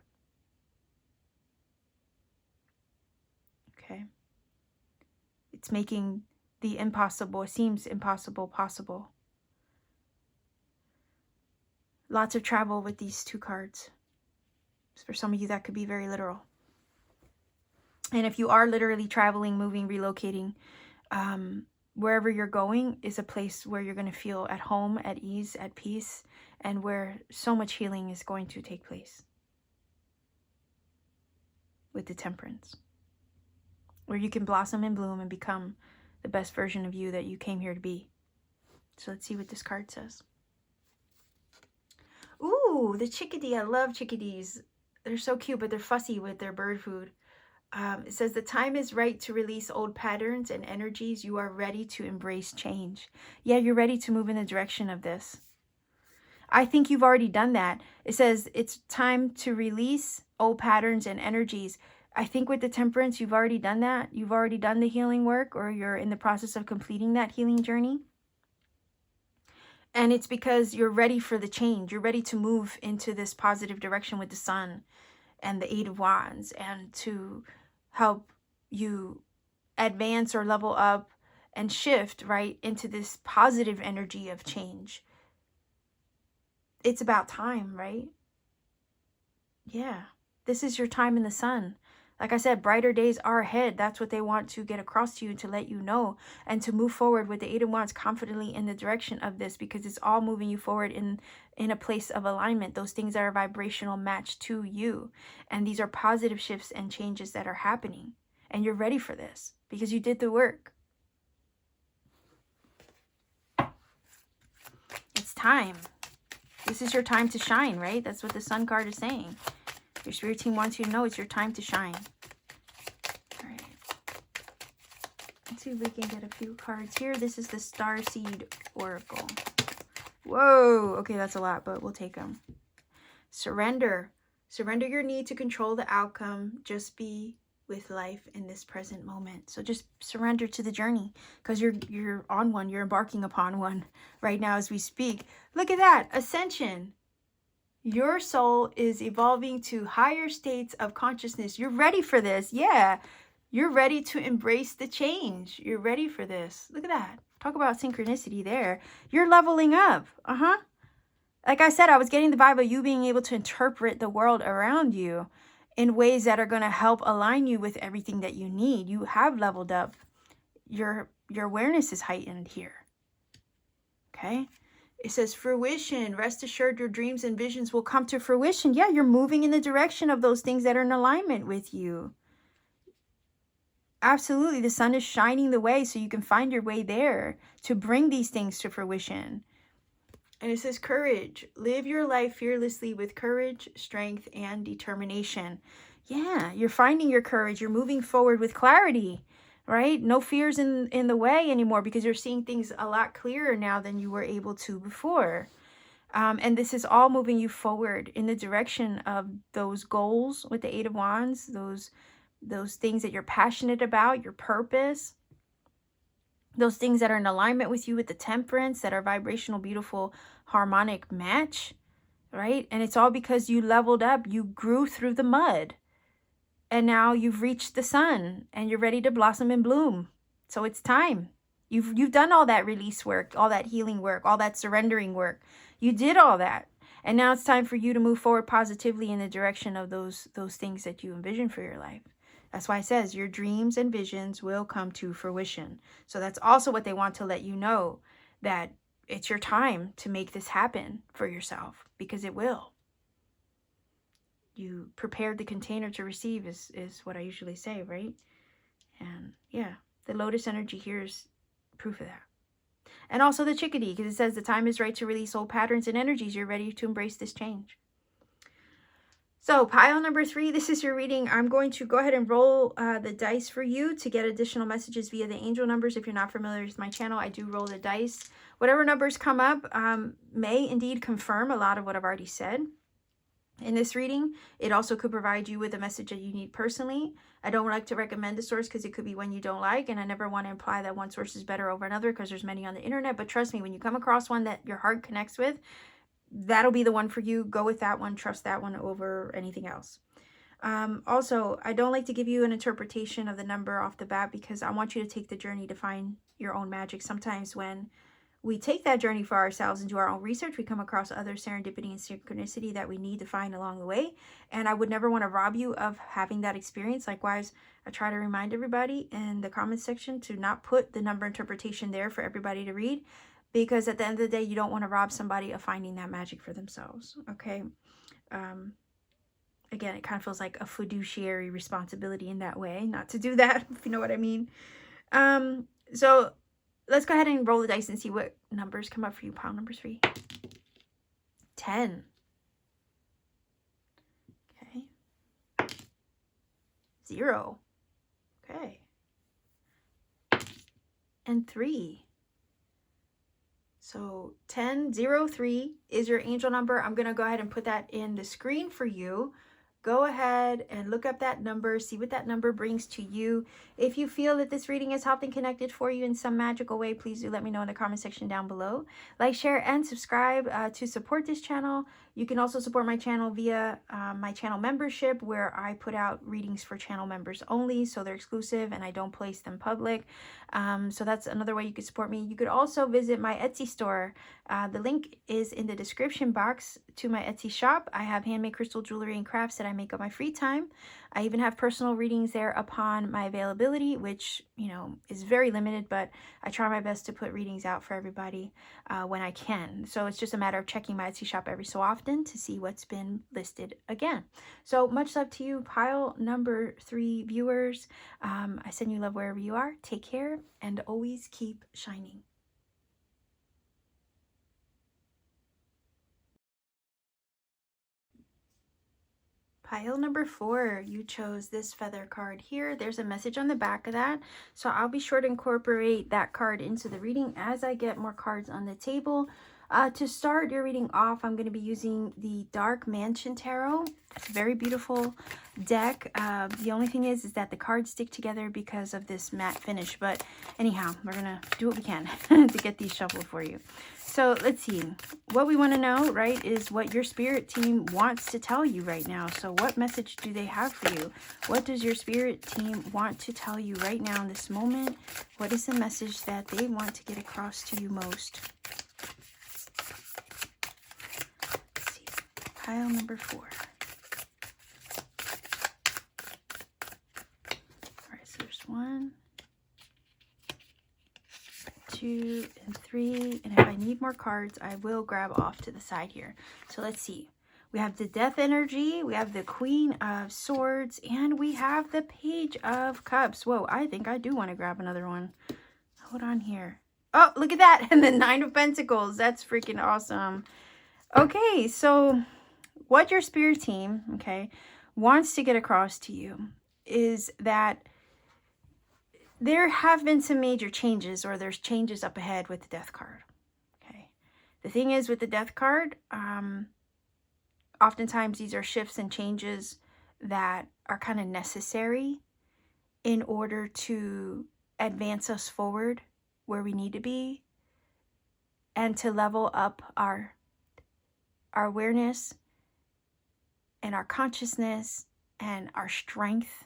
Okay. It's making the impossible, it seems impossible, possible. Lots of travel with these two cards. For some of you, that could be very literal. And if you are literally traveling, moving, relocating, wherever you're going is a place where you're going to feel at home, at ease, at peace, and where so much healing is going to take place. With the Temperance. Where you can blossom and bloom and become the best version of you that you came here to be. So let's see what this card says. Ooh, the chickadee. I love chickadees. They're so cute, but they're fussy with their bird food. It says the time is right to release old patterns and energies. You are ready to embrace change. Yeah, you're ready to move in the direction of this. I think you've already done that. It says it's time to release old patterns and energies. I think with the Temperance, you've already done that. You've already done the healing work, or you're in the process of completing that healing journey. And it's because you're ready for the change. You're ready to move into this positive direction with the Sun and the Eight of Wands, and to help you advance or level up and shift right into this positive energy of change. It's about time, right? Yeah, this is your time in the Sun. Like I said, brighter days are ahead. That's what they want to get across to you, to let you know, and to move forward with the Eight of Wands confidently in the direction of this, because it's all moving you forward in a place of alignment. Those things are a vibrational match to you. And these are positive shifts and changes that are happening. And you're ready for this because you did the work. It's time. This is your time to shine, right? That's what the Sun card is saying. Your spirit team wants you to know it's your time to shine. All right. Let's see if we can get a few cards here. This is the Starseed Oracle. Whoa. Okay, that's a lot, but we'll take them. Surrender. Surrender your need to control the outcome. Just be with life in this present moment. So just surrender to the journey, because you're on one. You're embarking upon one right now as we speak. Look at that. Ascension. Your soul is evolving to higher states of consciousness. You're ready for this. Yeah. You're ready to embrace the change. You're ready for this. Look at that. Talk about synchronicity there. You're leveling up. Like I said, I was getting the vibe of you being able to interpret the world around you in ways that are going to help align you with everything that you need. You have leveled up. Your awareness is heightened here. Okay? It says fruition. Rest assured your dreams and visions will come to fruition. Yeah, you're moving in the direction of those things that are in alignment with you. Absolutely. The Sun is shining the way so you can find your way there to bring these things to fruition. And it says courage. Live your life fearlessly with courage, strength, and determination. Yeah, you're finding your courage. You're moving forward with clarity, right? No fears in the way anymore, because you're seeing things a lot clearer now than you were able to before. And this is all moving you forward in the direction of those goals with the Eight of Wands, those things that you're passionate about, your purpose, those things that are in alignment with you with the Temperance, that are vibrational, beautiful, harmonic match, right? And it's all because you leveled up, you grew through the mud, and now you've reached the Sun and you're ready to blossom and bloom. So it's time. You've done all that release work, all that healing work, all that surrendering work. You did all that. And now it's time for you to move forward positively in the direction of those things that you envision for your life. That's why it says your dreams and visions will come to fruition. So that's also what they want to let you know, that it's your time to make this happen for yourself, because it will. you prepared the container to receive is what I usually say, right? And yeah, the lotus energy here is proof of that. And also the chickadee, because it says the time is right to release old patterns and energies. You're ready to embrace this change. So pile number 3, this is your reading. I'm going to go ahead and roll the dice for you to get additional messages via the angel numbers. If you're not familiar with my channel, I do roll the dice. Whatever numbers come up may indeed confirm a lot of what I've already said in this reading. It also could provide you with a message that you need personally. I don't like to recommend a source because it could be one you don't like, and I never want to imply that one source is better over another because there's many on the internet. But trust me, when you come across one that your heart connects with, that'll be the one for you. Go with that one. Trust that one over anything else. Also, I don't like to give you an interpretation of the number off the bat because I want you to take the journey to find your own magic. Sometimes when we take that journey for ourselves and do our own research, we come across other serendipity and synchronicity that we need to find along the way. And I would never want to rob you of having that experience. Likewise, I try to remind everybody in the comments section to not put the number interpretation there for everybody to read, because at the end of the day, you don't want to rob somebody of finding that magic for themselves, okay? Again, it kind of feels like a fiduciary responsibility in that way, not to do that, if you know what I mean. So let's go ahead and roll the dice and see what numbers come up for you. Pile number 3. 10. Okay. 0. Okay. And 3. So 1003 is your angel number. I'm going to go ahead and put that in the screen for you. Go ahead and look up that number, see what that number brings to you. If you feel that this reading has helped and connected for you in some magical way, please do let me know in the comment section down below. Like, share, and subscribe to support this channel. You can also support my channel via my channel membership, where I put out readings for channel members only, so they're exclusive and I don't place them public. So that's another way you could support me. You could also visit my Etsy store. The link is in the description box to my Etsy shop. I have handmade crystal jewelry and crafts that I make on my free time. I even have personal readings there upon my availability, which, you know, is very limited, but I try my best to put readings out for everybody when I can. So it's just a matter of checking my Etsy shop every so often to see what's been listed again. So much love to you, pile number 3 viewers. I send you love wherever you are. Take care and always keep shining. Pile number 4, you chose this feather card here. There's a message on the back of that, so I'll be sure to incorporate that card into the reading as I get more cards on the table. To start your reading off, I'm going to be using the Dark Mansion Tarot. It's a very beautiful deck. The only thing is that the cards stick together because of this matte finish, but anyhow, we're going to do what we can to get these shuffled for you. So let's see. What we want to know, right, is what your spirit team wants to tell you right now. So what message do they have for you? What does your spirit team want to tell you right now in this moment? What is the message that they want to get across to you most? Let's see. Pile number 4. All right, so there's 1, 2, and 3, and if I need more cards, I will grab off to the side here. So let's see. We have the Death energy, we have the Queen of Swords, and we have the Page of Cups. Whoa, I think I do want to grab another one. Hold on here. Oh, look at that. And the 9 of Pentacles. That's freaking awesome. Okay, so what your spirit team, okay, wants to get across to you is that there have been some major changes, or there's changes up ahead with the Death card. Okay. The thing is with the Death card, oftentimes these are shifts and changes that are kind of necessary in order to advance us forward where we need to be and to level up our awareness and our consciousness and our strength,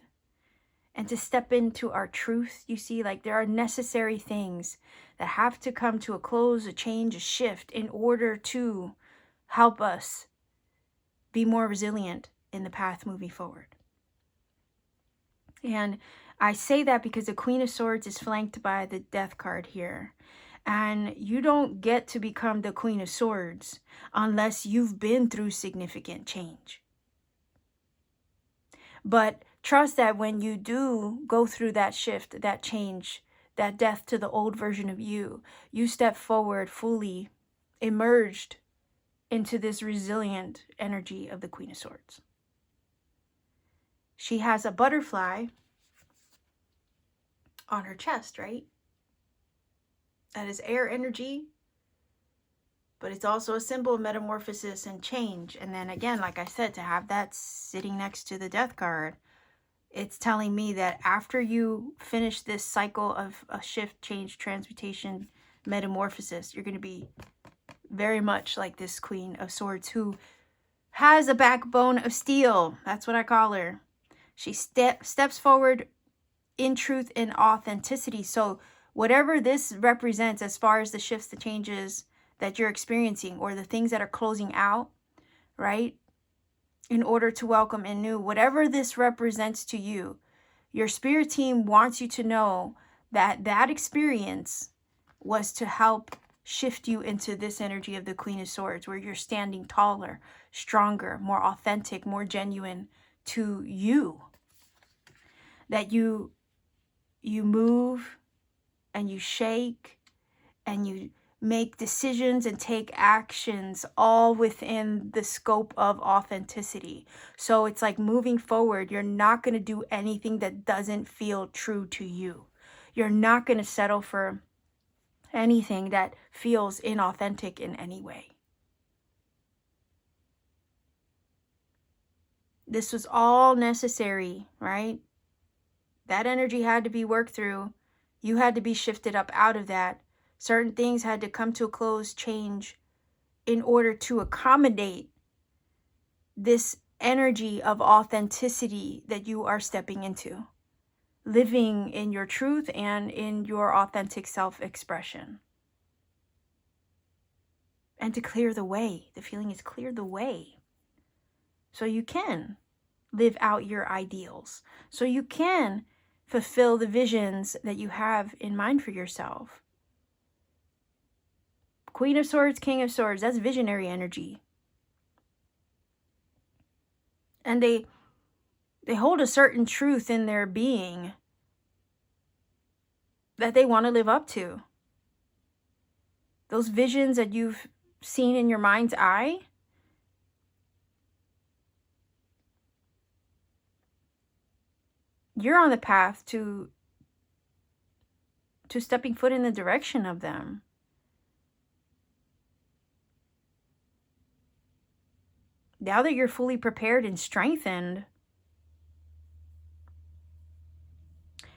and to step into our truth. You see, like, there are necessary things that have to come to a close, a change, a shift in order to help us be more resilient in the path moving forward. And I say that because the Queen of Swords is flanked by the Death card here. And you don't get to become the Queen of Swords unless you've been through significant change. But trust that when you do go through that shift, that change, that death to the old version of you, you step forward fully emerged into this resilient energy of the Queen of Swords. She has a butterfly on her chest, right? That is air energy, but it's also a symbol of metamorphosis and change. And then again, like I said, to have that sitting next to the death card, it's telling me that after you finish this cycle of a shift, change, transmutation, metamorphosis, you're going to be very much like this Queen of Swords who has a backbone of steel. That's what I call her. She steps forward in truth and authenticity. So whatever this represents as far as the shifts, the changes that you're experiencing, or the things that are closing out, right? In order to welcome in new, whatever this represents to you, your spirit team wants you to know that that experience was to help shift you into this energy of the Queen of Swords, where you're standing taller, stronger, more authentic, more genuine to you. That you move and you shake and you make decisions and take actions all within the scope of authenticity. So it's like moving forward, you're not going to do anything that doesn't feel true to you. You're not going to settle for anything that feels inauthentic in any way. This was all necessary, right? That energy had to be worked through. You had to be shifted up out of that. Certain things had to come to a close, change, in order to accommodate this energy of authenticity that you are stepping into. Living in your truth and in your authentic self-expression. And to clear the way. The feeling is clear the way. So you can live out your ideals. So you can fulfill the visions that you have in mind for yourself. Queen of Swords, King of Swords, that's visionary energy. And they hold a certain truth in their being that they want to live up to. Those visions that you've seen in your mind's eye, you're on the path to stepping foot in the direction of them. Now that you're fully prepared and strengthened,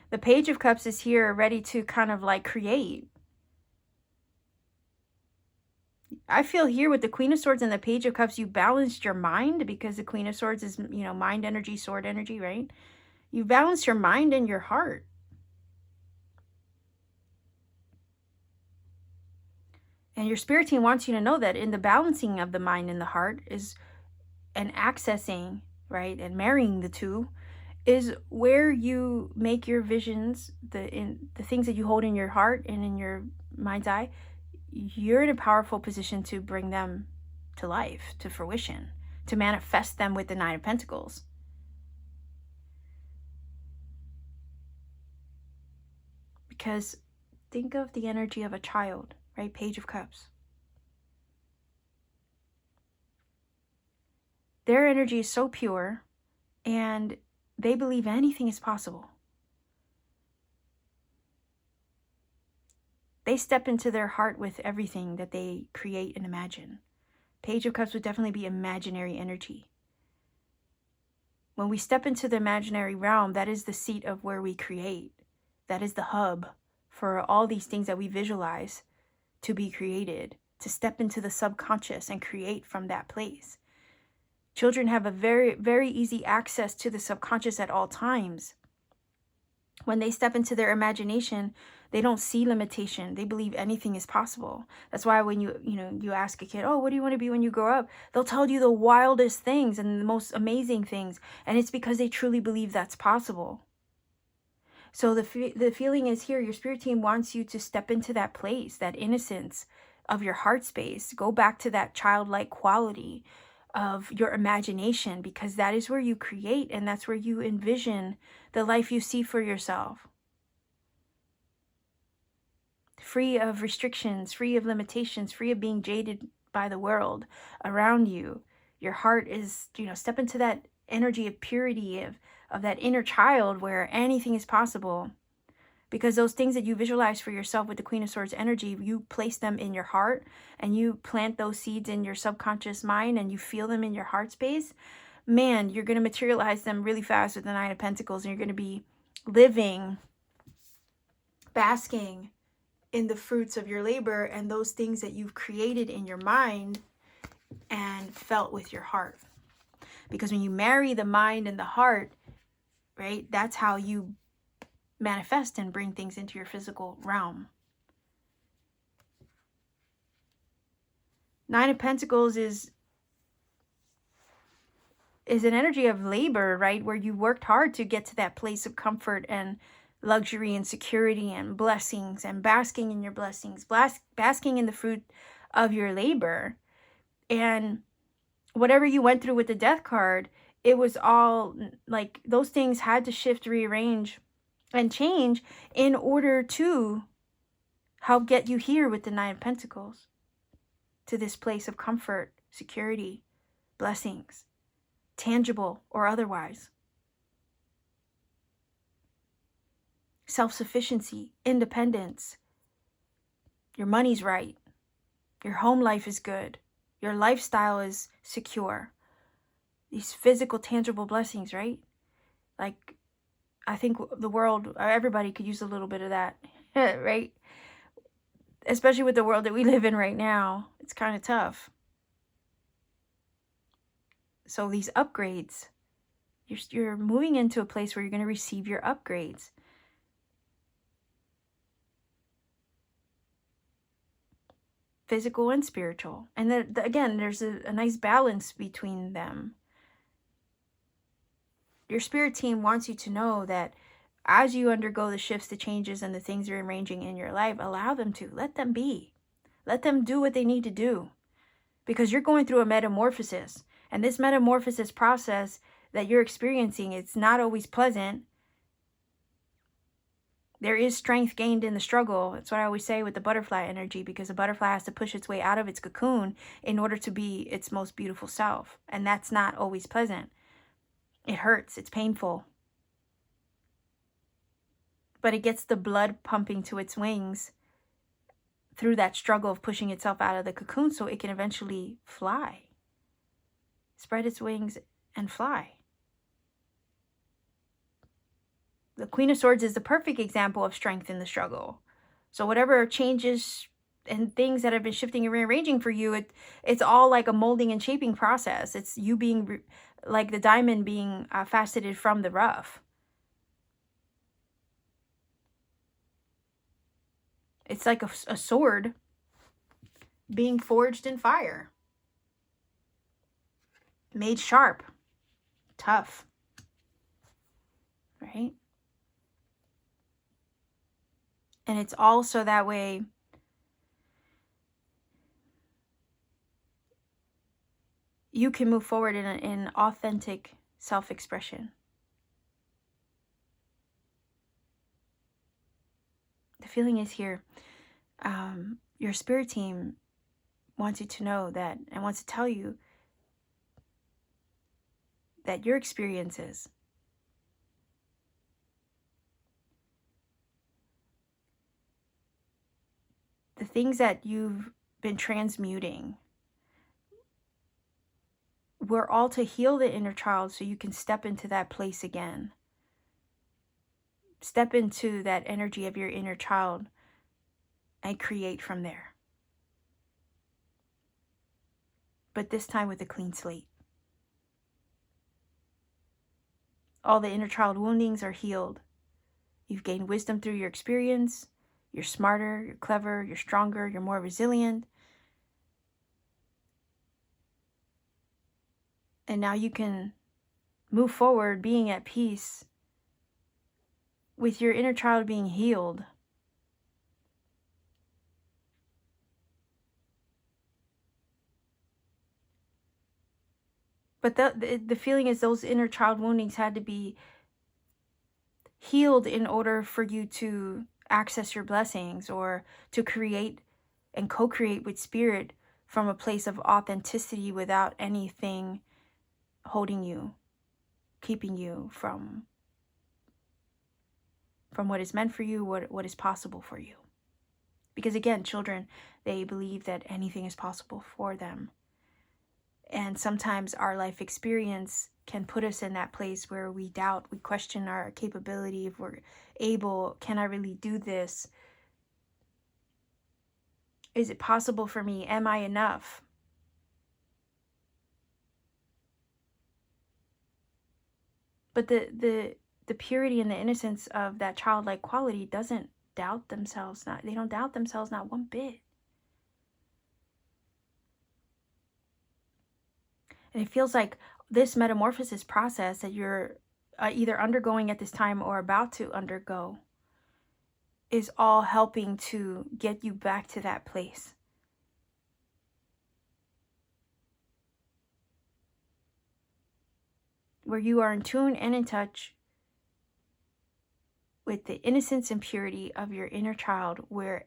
the Page of Cups is here ready to kind of like create. I feel here with the Queen of Swords and the Page of Cups, you balanced your mind, because the Queen of Swords is, mind energy, sword energy, right? You balanced your mind and your heart. And your spirit team wants you to know that in the balancing of the mind and the heart is, and accessing, right, and marrying the two, is where you make your visions, the things that you hold in your heart and in your mind's eye, you're in a powerful position to bring them to life, to fruition, to manifest them with the Nine of Pentacles. Because think of the energy of a child, right? Page of Cups. Their energy is so pure, and they believe anything is possible. They step into their heart with everything that they create and imagine. Page of Cups would definitely be imaginary energy. When we step into the imaginary realm, that is the seat of where we create. That is the hub for all these things that we visualize to be created, to step into the subconscious and create from that place. Children have a very, very easy access to the subconscious at all times. When they step into their imagination, they don't see limitation. They believe anything is possible. That's why when you ask a kid, oh, what do you want to be when you grow up? They'll tell you the wildest things and the most amazing things. And it's because they truly believe that's possible. So the feeling is here, your spirit team wants you to step into that place, that innocence of your heart space. Go back to that childlike quality. of your imagination, because that is where you create and that's where you envision the life you see for yourself. Free of restrictions, free of limitations, free of being jaded by the world around you. Your heart is, step into that energy of purity, of that inner child where anything is possible. Because those things that you visualize for yourself with the Queen of Swords energy, you place them in your heart and you plant those seeds in your subconscious mind and you feel them in your heart space. Man, you're going to materialize them really fast with the Nine of Pentacles, and you're going to be living, basking in the fruits of your labor and those things that you've created in your mind and felt with your heart. Because when you marry the mind and the heart, right, that's how you manifest and bring things into your physical realm. Nine of Pentacles is an energy of labor, right? Where you worked hard to get to that place of comfort and luxury and security and blessings and basking in your blessings, basking in the fruit of your labor. And whatever you went through with the Death card, it was all like those things had to shift, rearrange, and change in order to help get you here with the Nine of Pentacles, to this place of comfort, security, blessings, tangible or otherwise. Self-sufficiency, independence. Your money's right. Your home life is good. Your lifestyle is secure. These physical, tangible blessings, right? Like, I think the world, everybody could use a little bit of that, right? Especially with the world that we live in right now. It's kind of tough. So these upgrades, you're moving into a place where you're going to receive your upgrades. Physical and spiritual. And again, there's a nice balance between them. Your spirit team wants you to know that as you undergo the shifts, the changes, and the things you're arranging in your life, allow them to. Let them be. Let them do what they need to do. Because you're going through a metamorphosis. And this metamorphosis process that you're experiencing, it's not always pleasant. There is strength gained in the struggle. That's what I always say with the butterfly energy, because a butterfly has to push its way out of its cocoon in order to be its most beautiful self. And that's not always pleasant. It hurts. It's painful. But it gets the blood pumping to its wings through that struggle of pushing itself out of the cocoon so it can eventually fly. Spread its wings and fly. The Queen of Swords is the perfect example of strength in the struggle. So whatever changes and things that have been shifting and rearranging for you, it's all like a molding and shaping process. It's you being like the diamond being faceted from the rough. It's like a sword being forged in fire. Made sharp. Tough. Right? And it's also that way you can move forward in authentic self-expression. The feeling is here. Your spirit team wants you to know that, and wants to tell you that your experiences, the things that you've been transmuting, were all to heal the inner child so you can step into that place again. Step into that energy of your inner child and create from there. But this time with a clean slate. All the inner child woundings are healed. You've gained wisdom through your experience. You're smarter, you're clever, you're stronger, you're more resilient. And now you can move forward being at peace with your inner child being healed. But the feeling is those inner child woundings had to be healed in order for you to access your blessings, or to create and co-create with spirit from a place of authenticity without anything holding you, keeping you from what is meant for you, what is possible for you. Because again, children, they believe that anything is possible for them. And sometimes our life experience can put us in that place where we doubt, we question our capability, if we're able, can I really do this? Is it possible for me? Am I enough? But the purity and the innocence of that childlike quality doesn't doubt themselves. They don't doubt themselves, not one bit. And it feels like this metamorphosis process that you're either undergoing at this time or about to undergo is all helping to get you back to that place. Where you are in tune and in touch with the innocence and purity of your inner child, where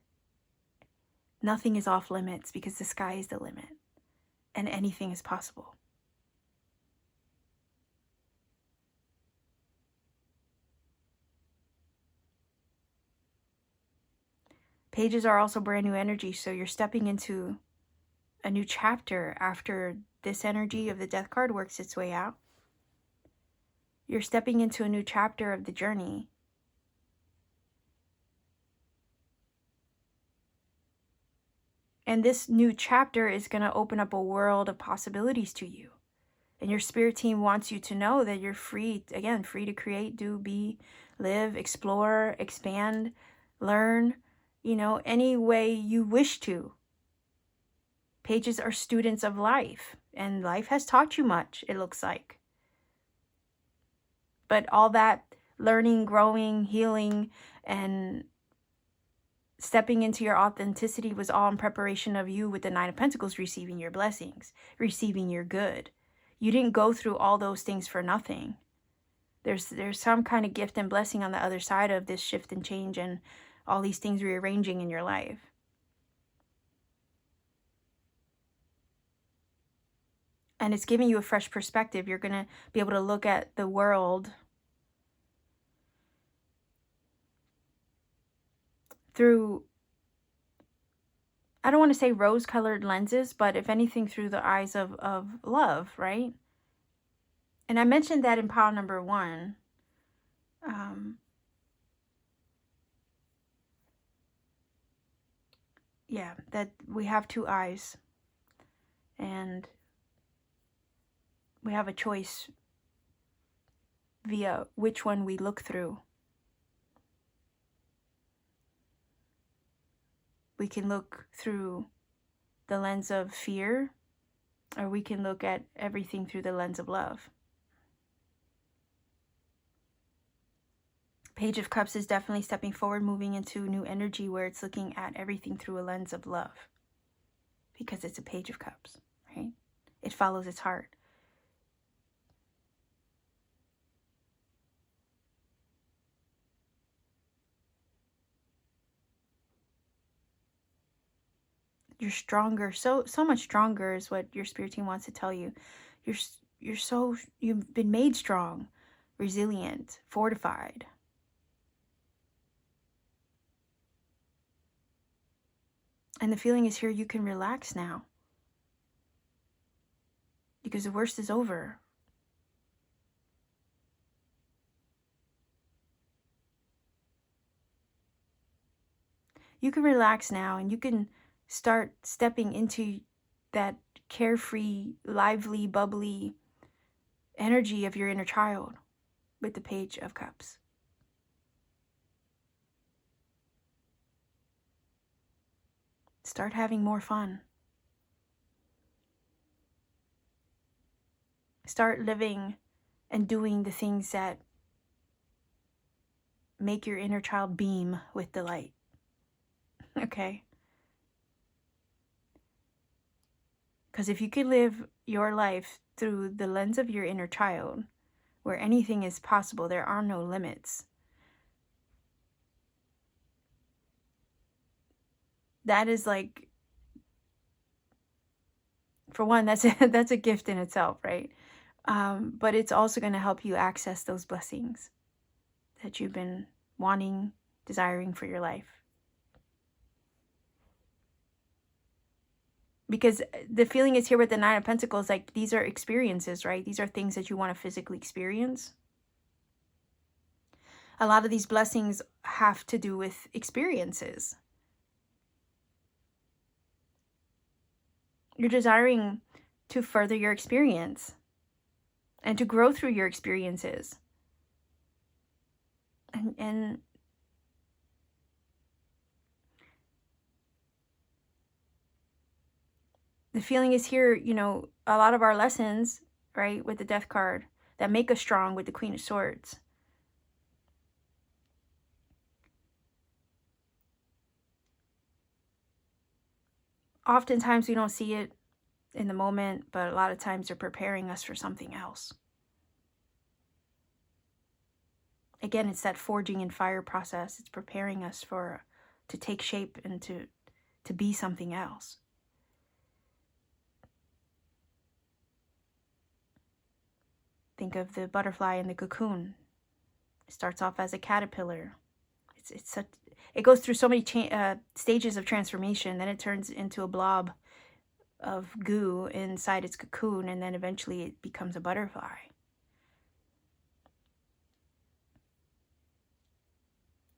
nothing is off limits because the sky is the limit and anything is possible. Pages are also brand new energy, so you're stepping into a new chapter after this energy of the death card works its way out. You're stepping into a new chapter of the journey. And this new chapter is going to open up a world of possibilities to you. And your spirit team wants you to know that you're free, again, free to create, do, be, live, explore, expand, learn, any way you wish to. Pages are students of life, and life has taught you much, it looks like. But all that learning, growing, healing, and stepping into your authenticity was all in preparation of you with the Nine of Pentacles receiving your blessings, receiving your good. You didn't go through all those things for nothing. There's some kind of gift and blessing on the other side of this shift and change and all these things rearranging in your life. And it's giving you a fresh perspective. You're going to be able to look at the world through, I don't want to say rose-colored lenses, but if anything, through the eyes of love, right? And I mentioned that in pile number 1. Yeah, that we have 2 eyes. And we have a choice via which one we look through. We can look through the lens of fear, or we can look at everything through the lens of love. Page of Cups is definitely stepping forward, moving into new energy where it's looking at everything through a lens of love. Because it's a Page of Cups, right? It follows its heart. You're stronger, so much stronger is what your spirit team wants to tell you. You've been made strong, resilient, fortified. And the feeling is here, you can relax now. Because the worst is over. You can relax now and you can start stepping into that carefree, lively, bubbly energy of your inner child with the Page of Cups. Start having more fun. Start living and doing the things that make your inner child beam with delight. Okay? Because if you can live your life through the lens of your inner child, where anything is possible, there are no limits, that is like, for one, that's that's a gift in itself, right? But it's also going to help you access those blessings that you've been wanting, desiring for your life. Because the feeling is here with the Nine of Pentacles, like these are experiences, right? These are things that you want to physically experience. A lot of these blessings have to do with experiences. You're desiring to further your experience and to grow through your experiences. And the feeling is here, you know, a lot of our lessons, right, with the Death card that make us strong with the Queen of Swords. Oftentimes we don't see it in the moment, but a lot of times they're preparing us for something else. Again, it's that forging in fire process. It's preparing us to take shape and to be something else. Think of the butterfly in the cocoon. It starts off as a caterpillar. It goes through so many stages of transformation. Then it turns into a blob of goo inside its cocoon, and then eventually it becomes a butterfly.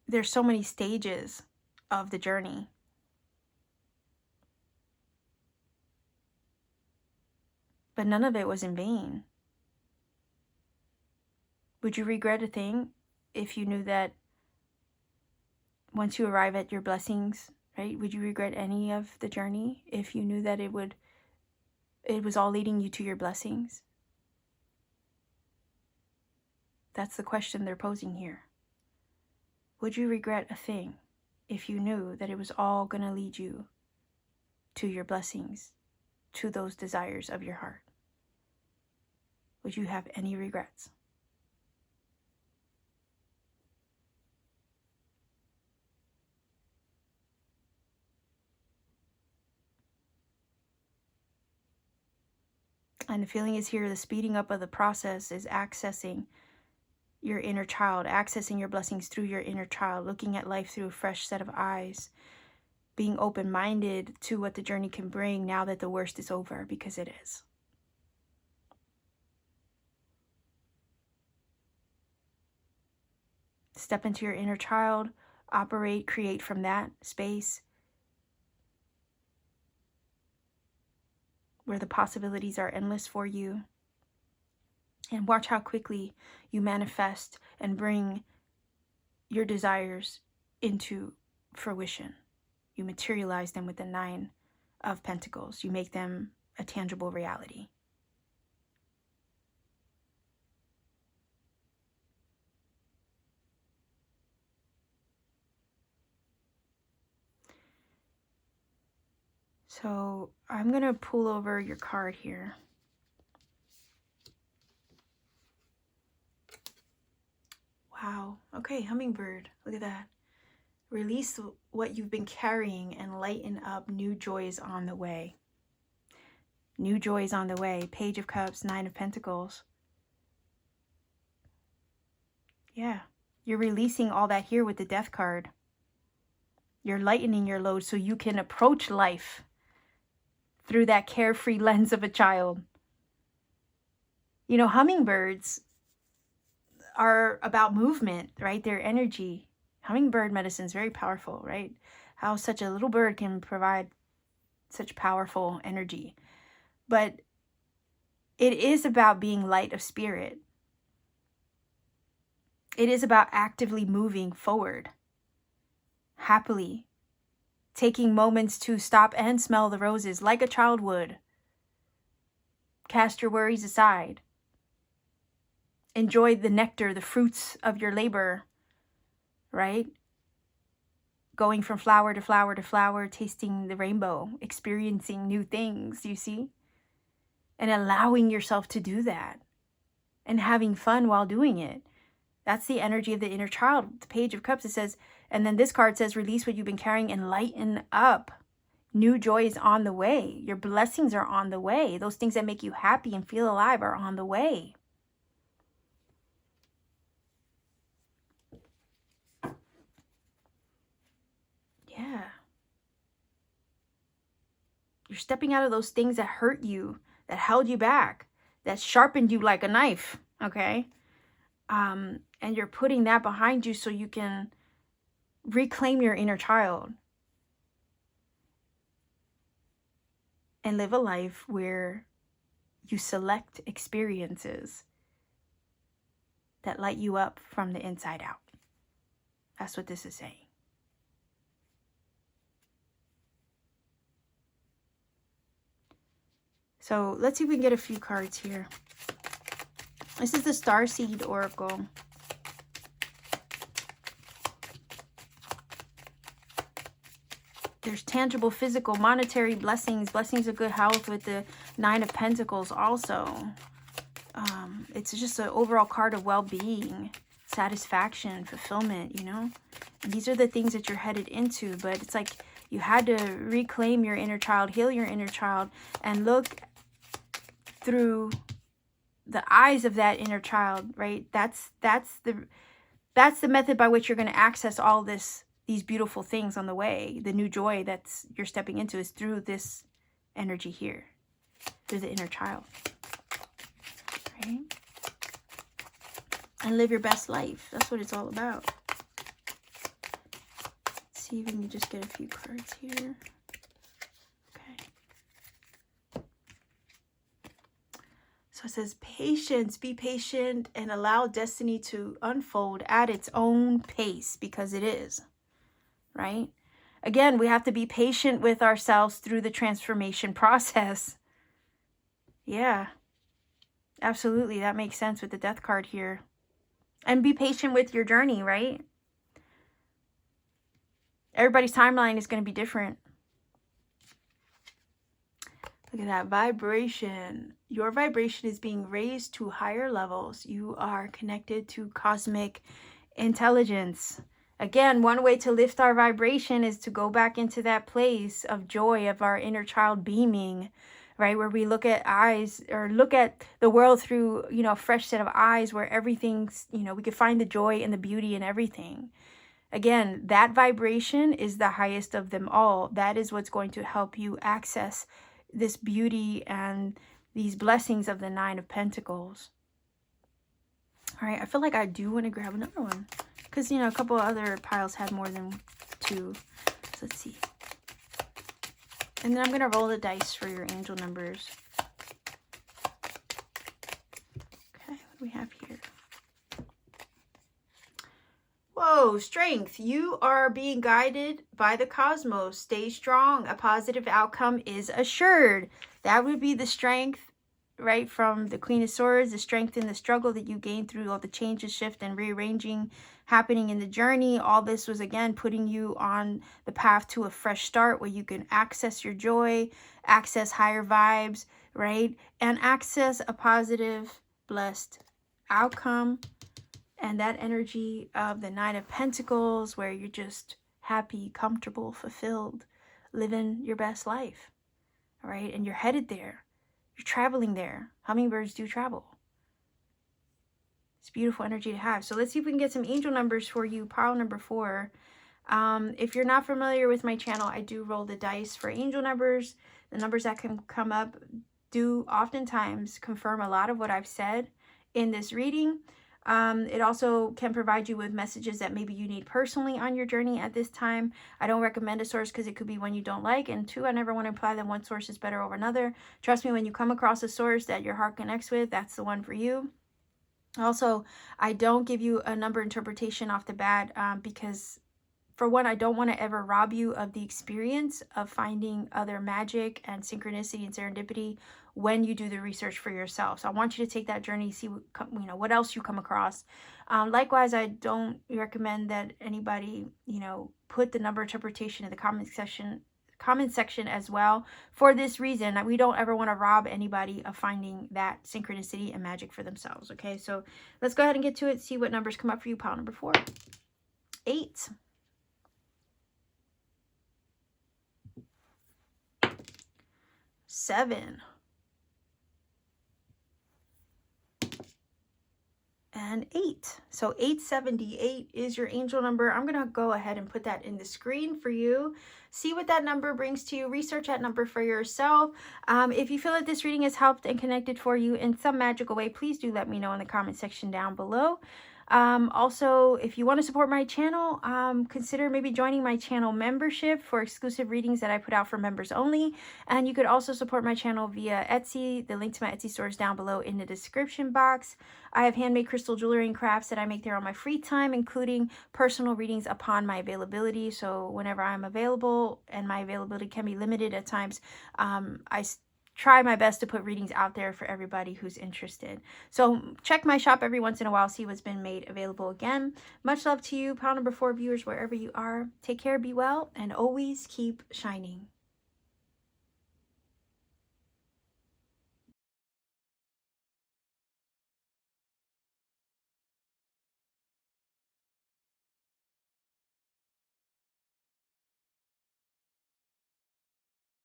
There's so many stages of the journey. But none of it was in vain. Would you regret a thing if you knew that once you arrive at your blessings, right? Would you regret any of the journey if you knew that it was all leading you to your blessings? That's the question they're posing here. Would you regret a thing if you knew that it was all going to lead you to your blessings, to those desires of your heart? Would you have any regrets? And the feeling is here, the speeding up of the process is accessing your inner child, accessing your blessings through your inner child, looking at life through a fresh set of eyes, being open-minded to what the journey can bring now that the worst is over, because it is. Step into your inner child, operate, create from that space where the possibilities are endless for you. And watch how quickly you manifest and bring your desires into fruition. You materialize them with the Nine of Pentacles. You make them a tangible reality. So I'm going to pull over your card here. Wow. Okay, hummingbird. Look at that. Release what you've been carrying and lighten up. New joys on the way. New joys on the way. Page of Cups, Nine of Pentacles. Yeah. You're releasing all that here with the Death card. You're lightening your load so you can approach life through that carefree lens of a child. You know, hummingbirds are about movement, right? Their energy. Hummingbird medicine is very powerful, right? How such a little bird can provide such powerful energy. But it is about being light of spirit. It is about actively moving forward, happily, taking moments to stop and smell the roses like a child would. Cast your worries aside. Enjoy the nectar, the fruits of your labor, right? Going from flower to flower to flower, tasting the rainbow, experiencing new things, you see? and allowing yourself to do that and having fun while doing it. That's the energy of the inner child. The Page of Cups, it says, and then this card says, release what you've been carrying and lighten up. New joy is on the way. Your blessings are on the way. Those things that make you happy and feel alive are on the way. Yeah. You're stepping out of those things that hurt you, that held you back, that sharpened you like a knife, okay? And you're putting that behind you so you can reclaim your inner child and live a life where you select experiences that light you up from the inside out. That's what this is saying. So let's see if we can get a few cards here. This is the Starseed Oracle. There's tangible, physical, monetary blessings, blessings of good health with the Nine of Pentacles also. It's just an overall card of well-being, satisfaction, fulfillment, you know. And these are the things that you're headed into, but it's like you had to reclaim your inner child, heal your inner child, and look through the eyes of that inner child, right? That's the method by which you're going to access all these beautiful things on the way. The new joy that's you're stepping into is through this energy here, through the inner child, right? And live your best life. That's what it's all about. Let's see if we can just get a few cards here. Okay. So it says patience, be patient and allow destiny to unfold at its own pace, because it is, right? Again, we have to be patient with ourselves through the transformation process. Yeah, absolutely. That makes sense with the Death card here. And be patient with your journey, right? Everybody's timeline is going to be different. Look at that vibration. Your vibration is being raised to higher levels. You are connected to cosmic intelligence. Again, one way to lift our vibration is to go back into that place of joy, of our inner child beaming, right? Where we look at eyes, or look at the world through, you know, a fresh set of eyes, where everything's, you know, we can find the joy and the beauty in everything. Again, that vibration is the highest of them all. That is what's going to help you access this beauty and these blessings of the Nine of Pentacles. All right, I feel like I do want to grab another one, because, you know, a couple of other piles had more than two. So let's see. And then I'm going to roll the dice for your angel numbers. Okay, what do we have here? Whoa, strength. You are being guided by the cosmos. Stay strong. A positive outcome is assured. That would be the strength, right, from the Queen of Swords, the strength in the struggle that you gained through all the changes, shift, and rearranging happening in the journey. All this was, again, putting you on the path to a fresh start, where you can access your joy, access higher vibes, right, and access a positive, blessed outcome. And that energy of the Nine of Pentacles, where you're just happy, comfortable, fulfilled, living your best life, all right? And you're headed there. You're traveling there. Hummingbirds do travel. It's beautiful energy to have. So let's see if we can get some angel numbers for you. Pile number 4. If you're not familiar with my channel, I do roll the dice for angel numbers. The numbers that can come up do oftentimes confirm a lot of what I've said in this reading. It also can provide you with messages that maybe you need personally on your journey at this time. I don't recommend a source because it could be one you don't like. And 2, I never want to imply that one source is better over another. Trust me, when you come across a source that your heart connects with, that's the one for you. Also, I don't give you a number interpretation off the bat because, for one, I don't want to ever rob you of the experience of finding other magic and synchronicity and serendipity when you do the research for yourself. So I want you to take that journey, see what else you come across. Likewise, I don't recommend that anybody, put the number interpretation in the comment comment section as well. For this reason, we don't ever want to rob anybody of finding that synchronicity and magic for themselves. Okay, so let's go ahead and get to it. See what numbers come up for you. Pile number 4. 8. 7. And 8. So 878 is your angel number. I'm going to go ahead and put that in the screen for you. See what that number brings to you. Research that number for yourself. If you feel that this reading has helped and connected for you in some magical way, please do let me know in the comment section down below. Also, if you want to support my channel, consider maybe joining my channel membership for exclusive readings that I put out for members only. And you could also support my channel via Etsy. The link to my Etsy store is down below in the description box. I have handmade crystal jewelry and crafts that I make there on my free time, including personal readings upon my availability. So whenever I'm available, and my availability can be limited at times, I try my best to put readings out there for everybody who's interested. So check my shop every once in a while, see what's been made available again. Much love to you, pile number 4 viewers, wherever you are. Take care, be well, and always keep shining.